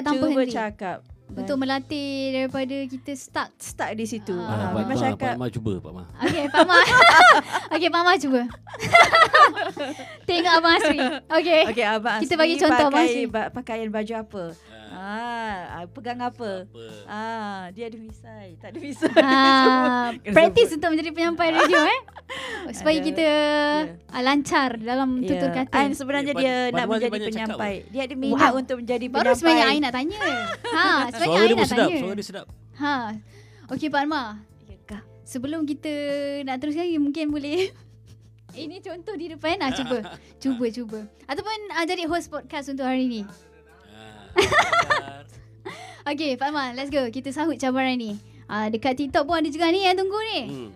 tanpa henti.
Cuba cakap.
Untuk melatih daripada kita stuck
di situ.
Memang cakap. Pak Ma cuba, Pak Ma.
Okey, Pak Ma. Okey, Pak Ma cuba. Tengok Abang Asri. Okey,
Abang Asri.
Kita bagi contoh Abang Asri.
Pakaian baju apa? Pegang apa? Dia ada misai, tak ada misai.
Praktis untuk menjadi penyampai radio supaya kita lancar dalam tutur kata.
Sebenarnya dia nak menjadi penyampai. Dia ada minat untuk menjadi penyampai.
Baru sebenarnya I nak tanya.
Suara dia pun sedap. Suara dia sedap.
Okey Pak Arma. Sebelum kita nak teruskan, mungkin boleh ini contoh di depan. Cuba. Ataupun jadi host podcast untuk hari ni. Okay, Fatma, let's go. Kita sahut cabaran ni. Dekat TikTok pun ada juga ni yang tunggu ni.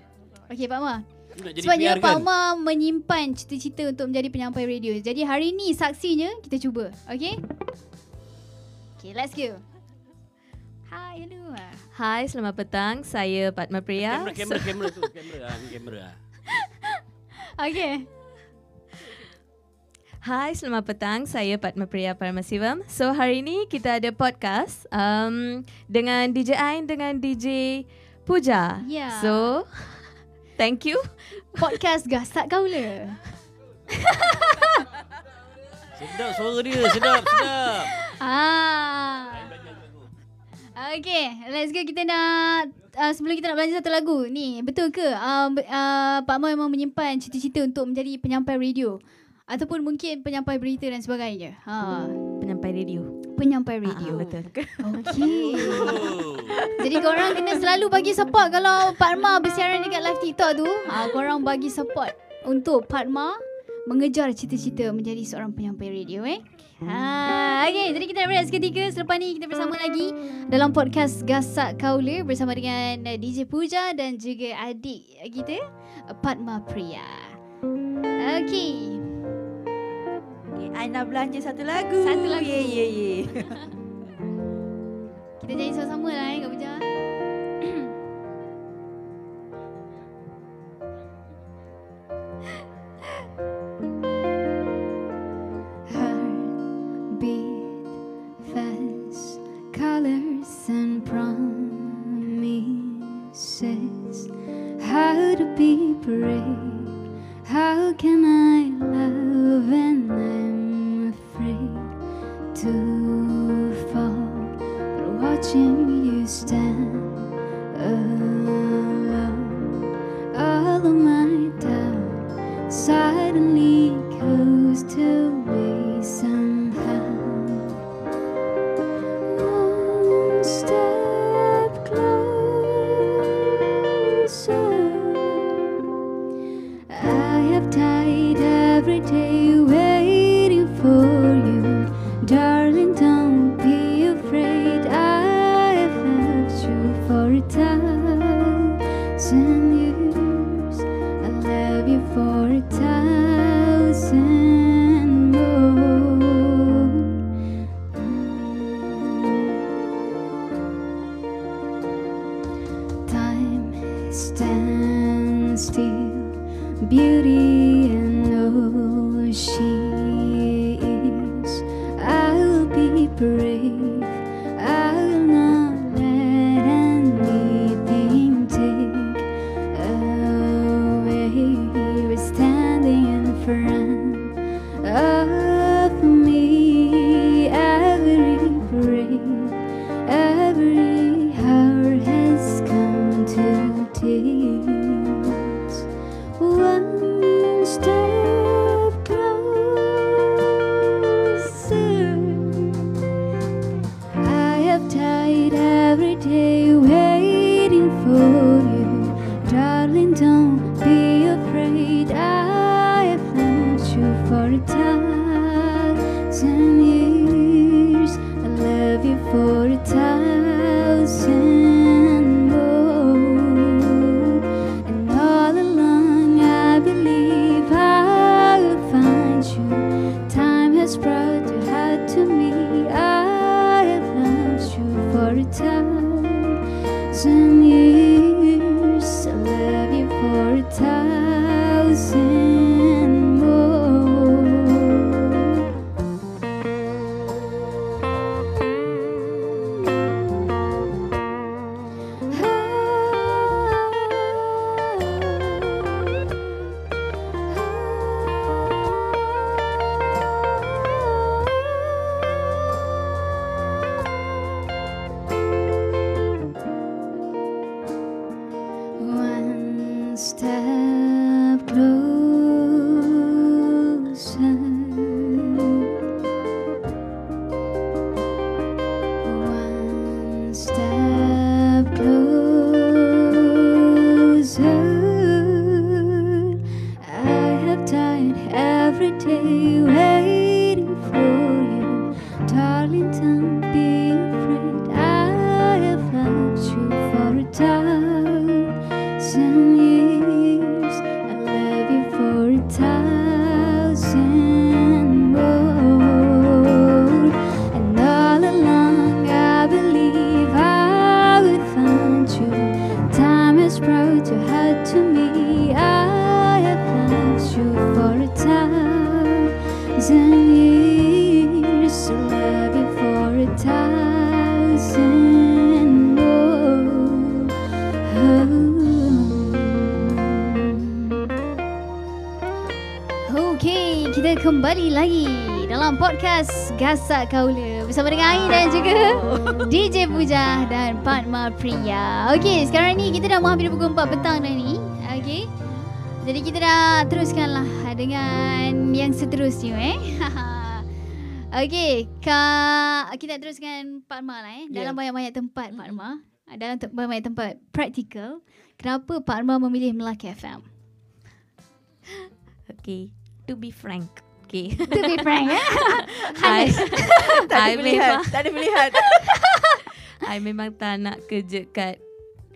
Okay, Fatma. Sebabnya Fatma menyimpan cita-cita untuk menjadi penyampai radio. Jadi hari ni saksinya kita cuba. Okay? Okay, let's go. Hai, hello.
Hai, selamat petang. Saya Padma Priya.
Kamera tu. Kamera.
Okay.
Hai, selamat petang. Saya Padma Priya Paramasivam. So, hari ni kita ada podcast dengan DJ Ain dengan DJ Puja.
Yeah.
So, thank you.
Podcast Gasak Kaula.
Sedap suara dia, sedap.
Okay, let's go. Kita nak sebelum kita nak belanja satu lagu ni, betul ke Pak Mo memang menyimpan cita-cita untuk menjadi penyampai radio ataupun mungkin penyampai berita dan sebagainya?
Penyampai radio.
Betul.
Okay.
Okey. Jadi korang kena selalu bagi support kalau Padma bersiaran dekat live TikTok tu. Korang bagi support untuk Padma mengejar cita-cita menjadi seorang penyampai radio. Okay, jadi kita nak berehat seketika. Selepas ni kita bersama lagi dalam podcast Gasak Kaula bersama dengan DJ Puja dan juga adik kita Padma Priya. Okay.
I nak belanja satu lagu. Ye.
Kita nyanyi sama-sama lah Kak Puja. Heartbeat, fast, colors and promises. How to be brave. How can I love when I'm afraid to fall? But watching you stand alone, all of my doubt suddenly goes to waste somehow. One step closer. I have died every day waiting for you. Darling, don't be afraid. I have loved you for 1,000 years. I love you for 1,000 more. Time stands still. Beauty and all she is. I will be brave. I will not let anything take away. We're standing in front of me. Every breath, every hour has come to taste. One step closer. I have died every day waiting for you. Darling, don't be afraid. I have loved you for 1,000 years. I love you for 1,000 more. And all along I believe I will find you. Time has brought you out to me. I have loved you for 1,000 years. I love you for 1,000 more. to me. I have loved you for 1,000 years, so love you for 1,000 more. Okay, kita kembali lagi dalam podcast Gasak Kaula bersama dengan Ain dan juga DJ Pujah dan Padma Priya. Okay, sekarang ni kita dah hampir pukul 4 petang dah ni. Okay, jadi kita dah teruskanlah dengan yang seterusnya Okay, kita teruskan Padma lah dalam banyak-banyak tempat Padma. Dalam banyak tempat praktikal. Kenapa Padma memilih Melaka FM?
Okay, to be frank. Okay.
To be frank
I memang
Tak ada pilihan.
I memang tak nak kerja kat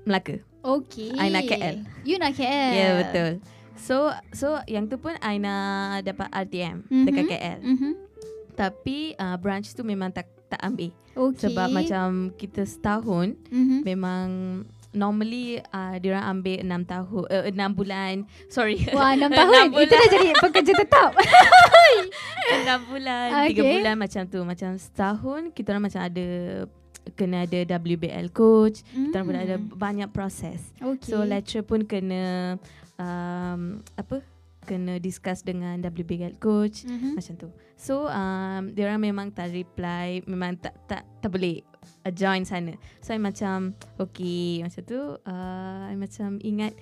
Melaka.
Okay.
I nak KL.
You nak KL.
Ya, yeah, betul. So yang tu pun I nak dapat RTM dekat KL. Tapi branch tu memang tak ambil.
Okay.
Sebab macam kita setahun memang normally diorang ambil 6 bulan. Sorry.
Wah, 6 tahun. Itu dah jadi pekerja tetap.
6 bulan, 3 bulan macam tu. Macam setahun kita orang macam ada kena ada WBL coach, kita orang pun ada banyak proses.
Okay.
So lecturer pun kena kena discuss dengan WBL coach macam tu. So diorang memang tak reply, memang tak boleh join sana. So I macam okay macam tu, I macam ingat.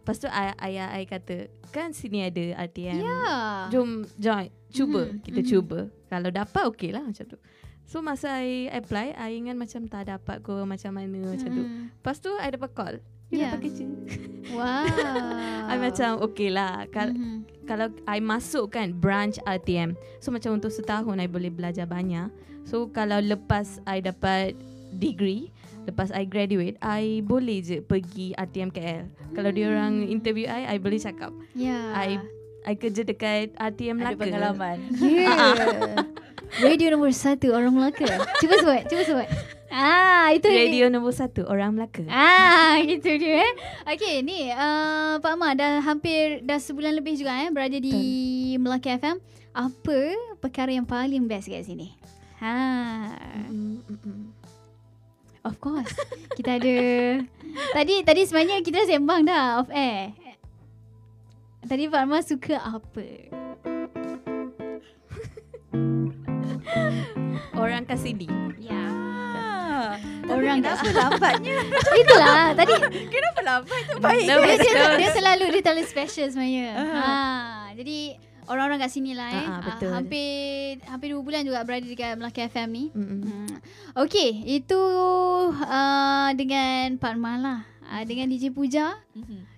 Lepas tu ayah I kata, kan sini ada RTM, jom join, cuba, kita cuba. Kalau dapat okay lah macam tu. So masa I apply, I ingat macam tak dapat ke macam mana macam tu. Lepas tu I dapat call, you dapat kerja.
Wow.
I macam okay lah. Kalau I masuk kan branch RTM, so macam untuk setahun I boleh belajar banyak. So kalau lepas I dapat degree, lepas I graduate, I boleh je pergi RTM KL. Kalau diorang interview I boleh cakap I kerja dekat RTM Melaka.
Ada pengalaman.
Radio nombor 1 orang Melaka. Cuba sebut. Itu
radio nombor 1 orang Melaka.
Gitu dia. Okay, ni Pak Ma dah sebulan lebih juga berada di Melaka FM. Apa perkara yang paling best kat sini? Of course. Kita ada Tadi sebenarnya kita sembang dah off air. Tadi Pak Ma suka apa?
Orang kat sini.
Ya.
Orang kenapa lambatnya?
Itulah tadi.
Kenapa lambat? Itu baik.
Dia selalu special sebenarnya. Jadi orang-orang kat sini lah
betul.
Hampir 2 bulan juga berada dekat Melaka FM ni. Okay, itu dengan Pak Ma lah. Dengan DJ Puja.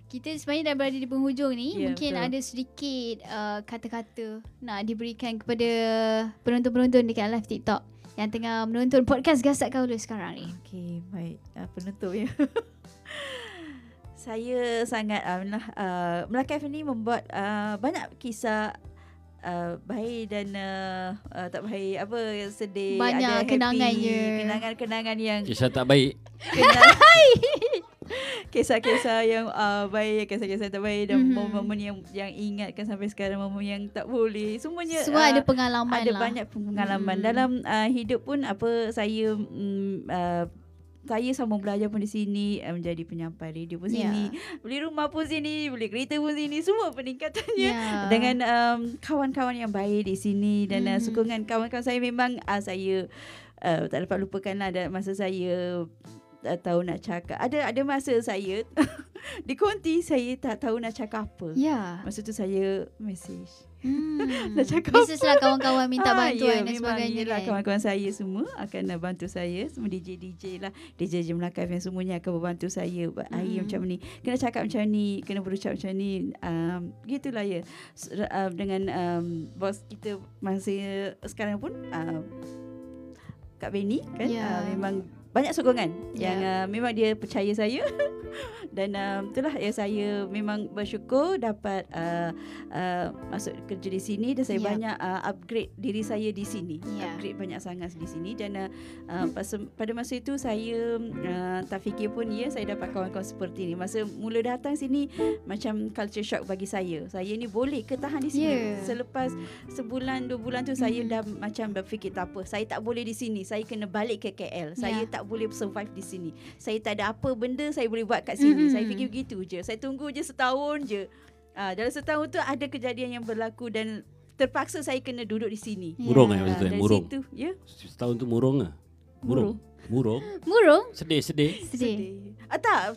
Kita sebenarnya dah berada di penghujung ni. Mungkin betul. Ada sedikit kata-kata nak diberikan kepada penonton-penonton dekat live TikTok yang tengah menonton podcast Gasak Kaula sekarang ni.
Okay, baik. Penonton ya. Saya sangat Melaka FM ni membuat banyak kisah baik dan tak baik, sedih,
banyak
ada
kenangannya.
Kenangan yang
kisah tak baik.
Kisah-kisah yang baik, kisah-kisah tak baik dan momen-momen yang ingatkan sampai sekarang, momen yang tak boleh. Semuanya
semua ada pengalaman
ada
lah.
Banyak pengalaman dalam hidup pun. Saya sambung belajar pun di sini, menjadi penyampai radio pun sini, beli rumah pun sini, beli kereta pun sini, semua peningkatannya dengan kawan-kawan yang baik di sini dan sokongan kawan-kawan saya. Memang saya tak dapat lupakan lah masa saya tahu nak cakap. Ada masa saya di konti saya tak tahu nak cakap apa. Masa tu saya message. Nak cakap
biasalah kawan-kawan minta bantuan dan sebagainya
lah. Kawan-kawan saya semua akan bantu saya. Semua DJ lah, DJ Melaka FM semuanya akan membantu saya buat air macam ni, kena cakap macam ni, kena berucap macam ni. Gitulah ya. Dengan bos kita masa sekarang pun Kak Benny kan, memang banyak sokongan yang memang dia percaya saya dan itulah yang saya memang bersyukur dapat masuk kerja di sini dan saya banyak upgrade diri saya di sini. Upgrade banyak sangat di sini dan pada masa itu saya tak fikir pun saya dapat kawan-kawan seperti ni. Masa mula datang sini macam culture shock bagi saya. Saya ni boleh ke tahan di sini. Selepas sebulan 2 bulan tu saya dah macam berfikir tak apa. Saya tak boleh di sini. Saya kena balik ke KL. Saya tak boleh survive di sini. Saya tak ada apa benda saya boleh buat kat sini. Saya fikir begitu je. Saya tunggu je setahun je. Dalam setahun tu ada kejadian yang berlaku dan terpaksa saya kena duduk di sini.
Murung masa tu. Murung.
Situ,
Setahun tu murung ke? Murung. Sedih.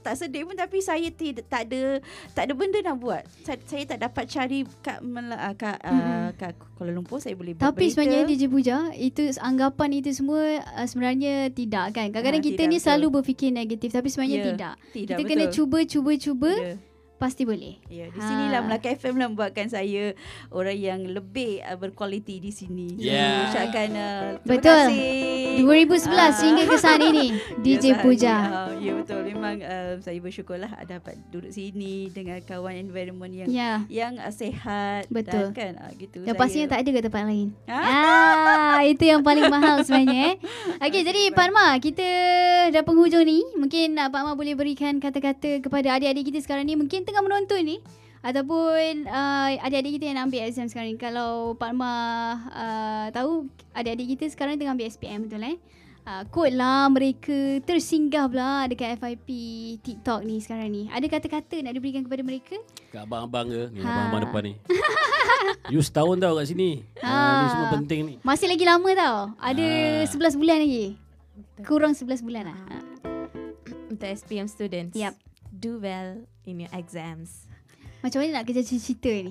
Tak sedih pun, tapi saya tak ada benda nak buat. Saya tak dapat cari kat Kuala Lumpur saya boleh buat
tapi
berita.
sebenarnya DJ Puja, itu anggapan itu semua sebenarnya tidak kan. Kadang-kadang kita ni selalu berfikir negatif tapi sebenarnya tidak. Kita
betul.
kena cuba pasti boleh.
Di sinilah Melaka FM lah membuatkan saya orang yang lebih berkualiti di sini. Ucapkan terima kasih.
2011 hingga ke saat ini DJ Puja.
Ya betul, memang saya bersyukurlah dapat duduk sini dengan kawan environment yang sehat.
Betul.
Dan gitu.
Dan pastinya tak ada ke tempat lain. Itu yang paling mahal sebenarnya. Okey, jadi Pak Ma, kita dah penghujung ni. Mungkin Pak Ma boleh berikan kata-kata kepada adik-adik kita sekarang ni, mungkin tengah menonton ni, ataupun adik-adik kita yang nak ambil exam sekarang ni. Kalau Pak Ma tahu adik-adik kita sekarang tengah ambil SPM, betul kot lah mereka tersinggah pula dekat FIP TikTok ni sekarang ni. Ada kata-kata nak diberikan kepada mereka?
Kat abang-abang ke? Ni abang-abang depan ni. You setahun tau kat sini. Ni semua penting ni.
Masih lagi lama tau. Ada 11 bulan lagi. Kurang 11 bulan lah.
Untuk SPM students,
Yep.
do well in your exams.
Macam mana nak kerja cerita ni?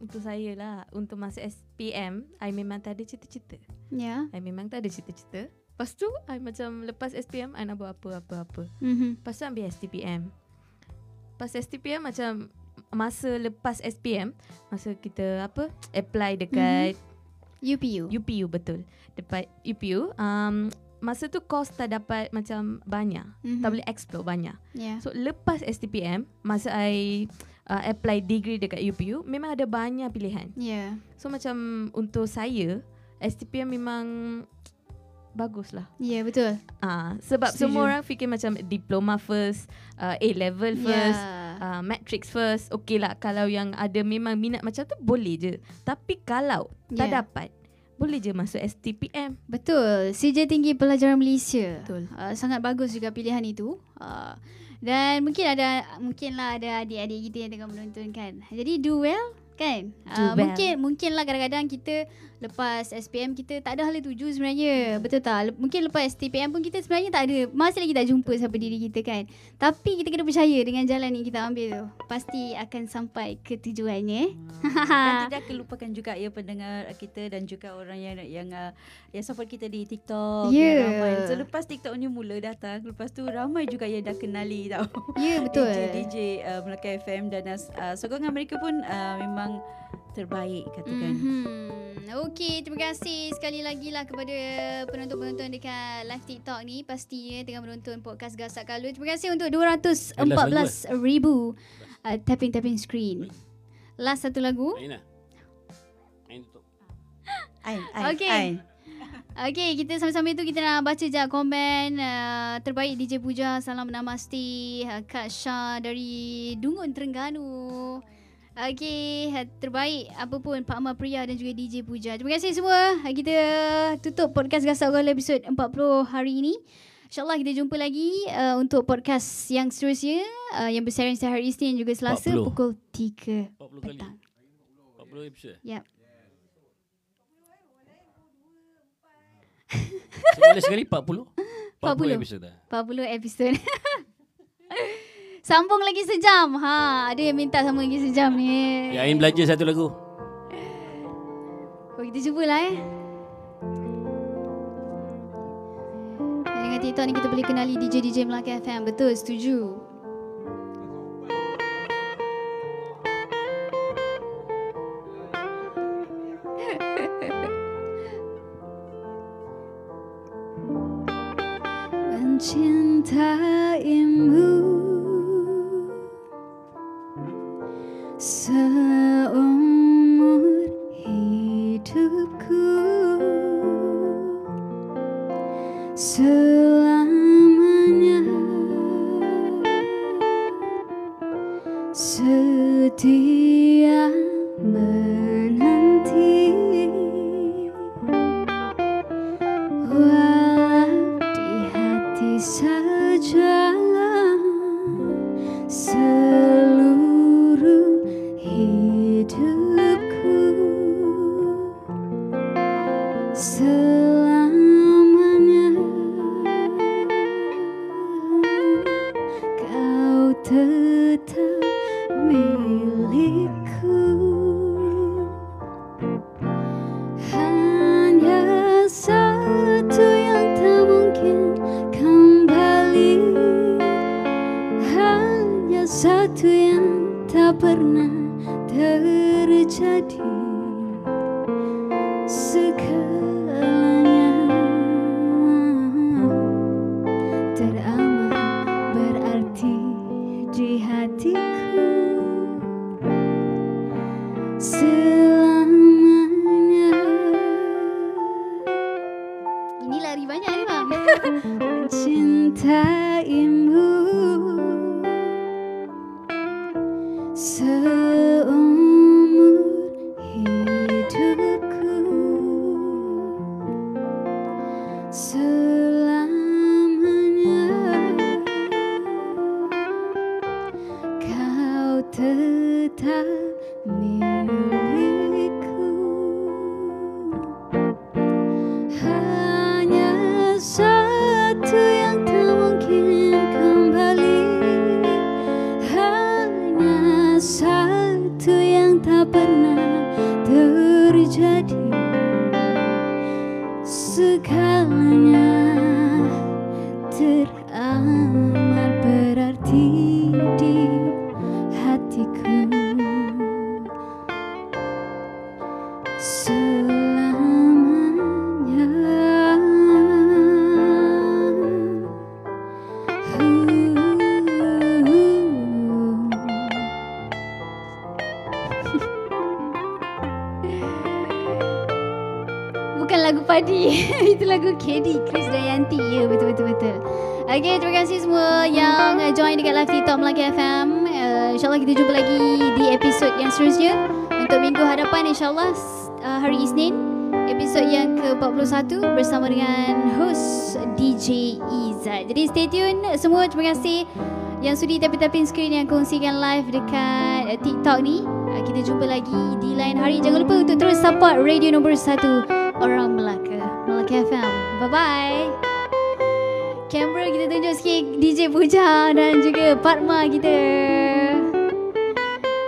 Untuk saya lah, untuk masa SPM, I memang tak ada cita-cita. I memang tak ada cita-cita. Lepas tu, I macam lepas SPM, I nak buat apa-apa. Lepas tu ambil STPM. Lepas STPM macam masa lepas SPM, masa kita apply dekat UPU, betul. Dekat UPU, masa tu course tak dapat macam banyak. Tak boleh explore banyak. So lepas STPM, masa I apply degree dekat UPU, memang ada banyak pilihan. So macam untuk saya, STPM memang bagus lah.
Betul.
Sebab semua orang fikir macam diploma first, A-level first, matrix first. Okay lah, kalau yang ada memang minat macam tu boleh je. Tapi kalau tak dapat, boleh je masuk STPM.
Betul. Sijil Tinggi Pelajaran Malaysia.
Betul.
Sangat bagus juga pilihan itu. Dan mungkinlah ada adik-adik kita yang tengah menonton kan. Jadi do well kan. Mungkinlah kadang-kadang kita lepas SPM kita tak ada hala tuju sebenarnya. Betul tak? Mungkin lepas STPM pun kita sebenarnya tak ada, masih lagi tak jumpa siapa diri kita kan. Tapi kita kena percaya dengan jalan yang kita ambil tu, pasti akan sampai ke tujuannya.
Dan tidak kelupakan juga pendengar kita dan juga orang yang support kita di TikTok. Ramai. So lepas TikTok ni mula datang, lepas tu ramai juga yang dah kenali tau.
Betul.
DJ Melaka FM dan sokongan mereka pun memang terbaik katakan.
Okey, terima kasih sekali lagi lah kepada penonton-penonton dekat live TikTok ni. Pastinya tengah menonton podcast Gasak Kalun. Terima kasih untuk 214,000 tapping screen. Last satu lagu.
Ain tutup.
Okey, kita sambil-sambil tu kita nak baca je komen terbaik DJ Puja. Salam Namaste Kak Syah dari Dungun, Terengganu. Okey, terbaik apa pun Pak Amar Priya dan juga DJ Puja. Terima kasih semua. Kita tutup podcast Gasak Kalun episod 40 hari ini. InsyaAllah kita jumpa lagi untuk podcast yang seterusnya yang bersarian setiap hari Isnin juga Selasa
40.
pukul 3
40
petang.
40 episod.
Yap.
Sekali sekali 40 episod dah.
40 episod. Sambung lagi sejam. Ada yang minta sambung lagi sejam ni.
Ya, Ain belajar satu lagu.
Kita cubalah Dengan TikTok ni kita boleh kenali DJ Melaka FM. Betul, setuju. mencintaimu seumur hidupku, selamanya setia menanti, walau di hati saja seluruh hidupku, selamanya kau tetap milikku. Hanya satu yang tak mungkin kembali, hanya satu yang tak pernah terjadi. Segalanya teramat berarti di hatiku, selamanya. Ini lari banyak ni bang. Mencintaimu seumur hidupku, selamanya kau tetap milikku. Hanya satu yang tak mungkin kembali, hanya satu yang tak pernah terjadi. Segalanya teramat berarti di hatiku, selamanya. Bukan lagu Padi. Itu lagu KD, Krisdayanti. Ya, betul. Okay, terima kasih semua yang join dekat live TikTok Melaka FM. InsyaAllah kita jumpa lagi di episod yang seterusnya. Untuk minggu hadapan insyaAllah hari Isnin, episod yang ke-41 bersama dengan host DJ Izzat. Jadi stay tune semua. Terima kasih yang sudi tapin-tapin skrin yang kongsikan live dekat TikTok ni. Kita jumpa lagi di lain hari. Jangan lupa untuk terus support radio nombor 1 orang Melaka, Melaka FM. Bye-bye. Kamera kita tunjuk sikit DJ Puja dan juga Fatma kita.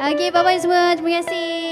Okay, bye-bye semua. Terima kasih.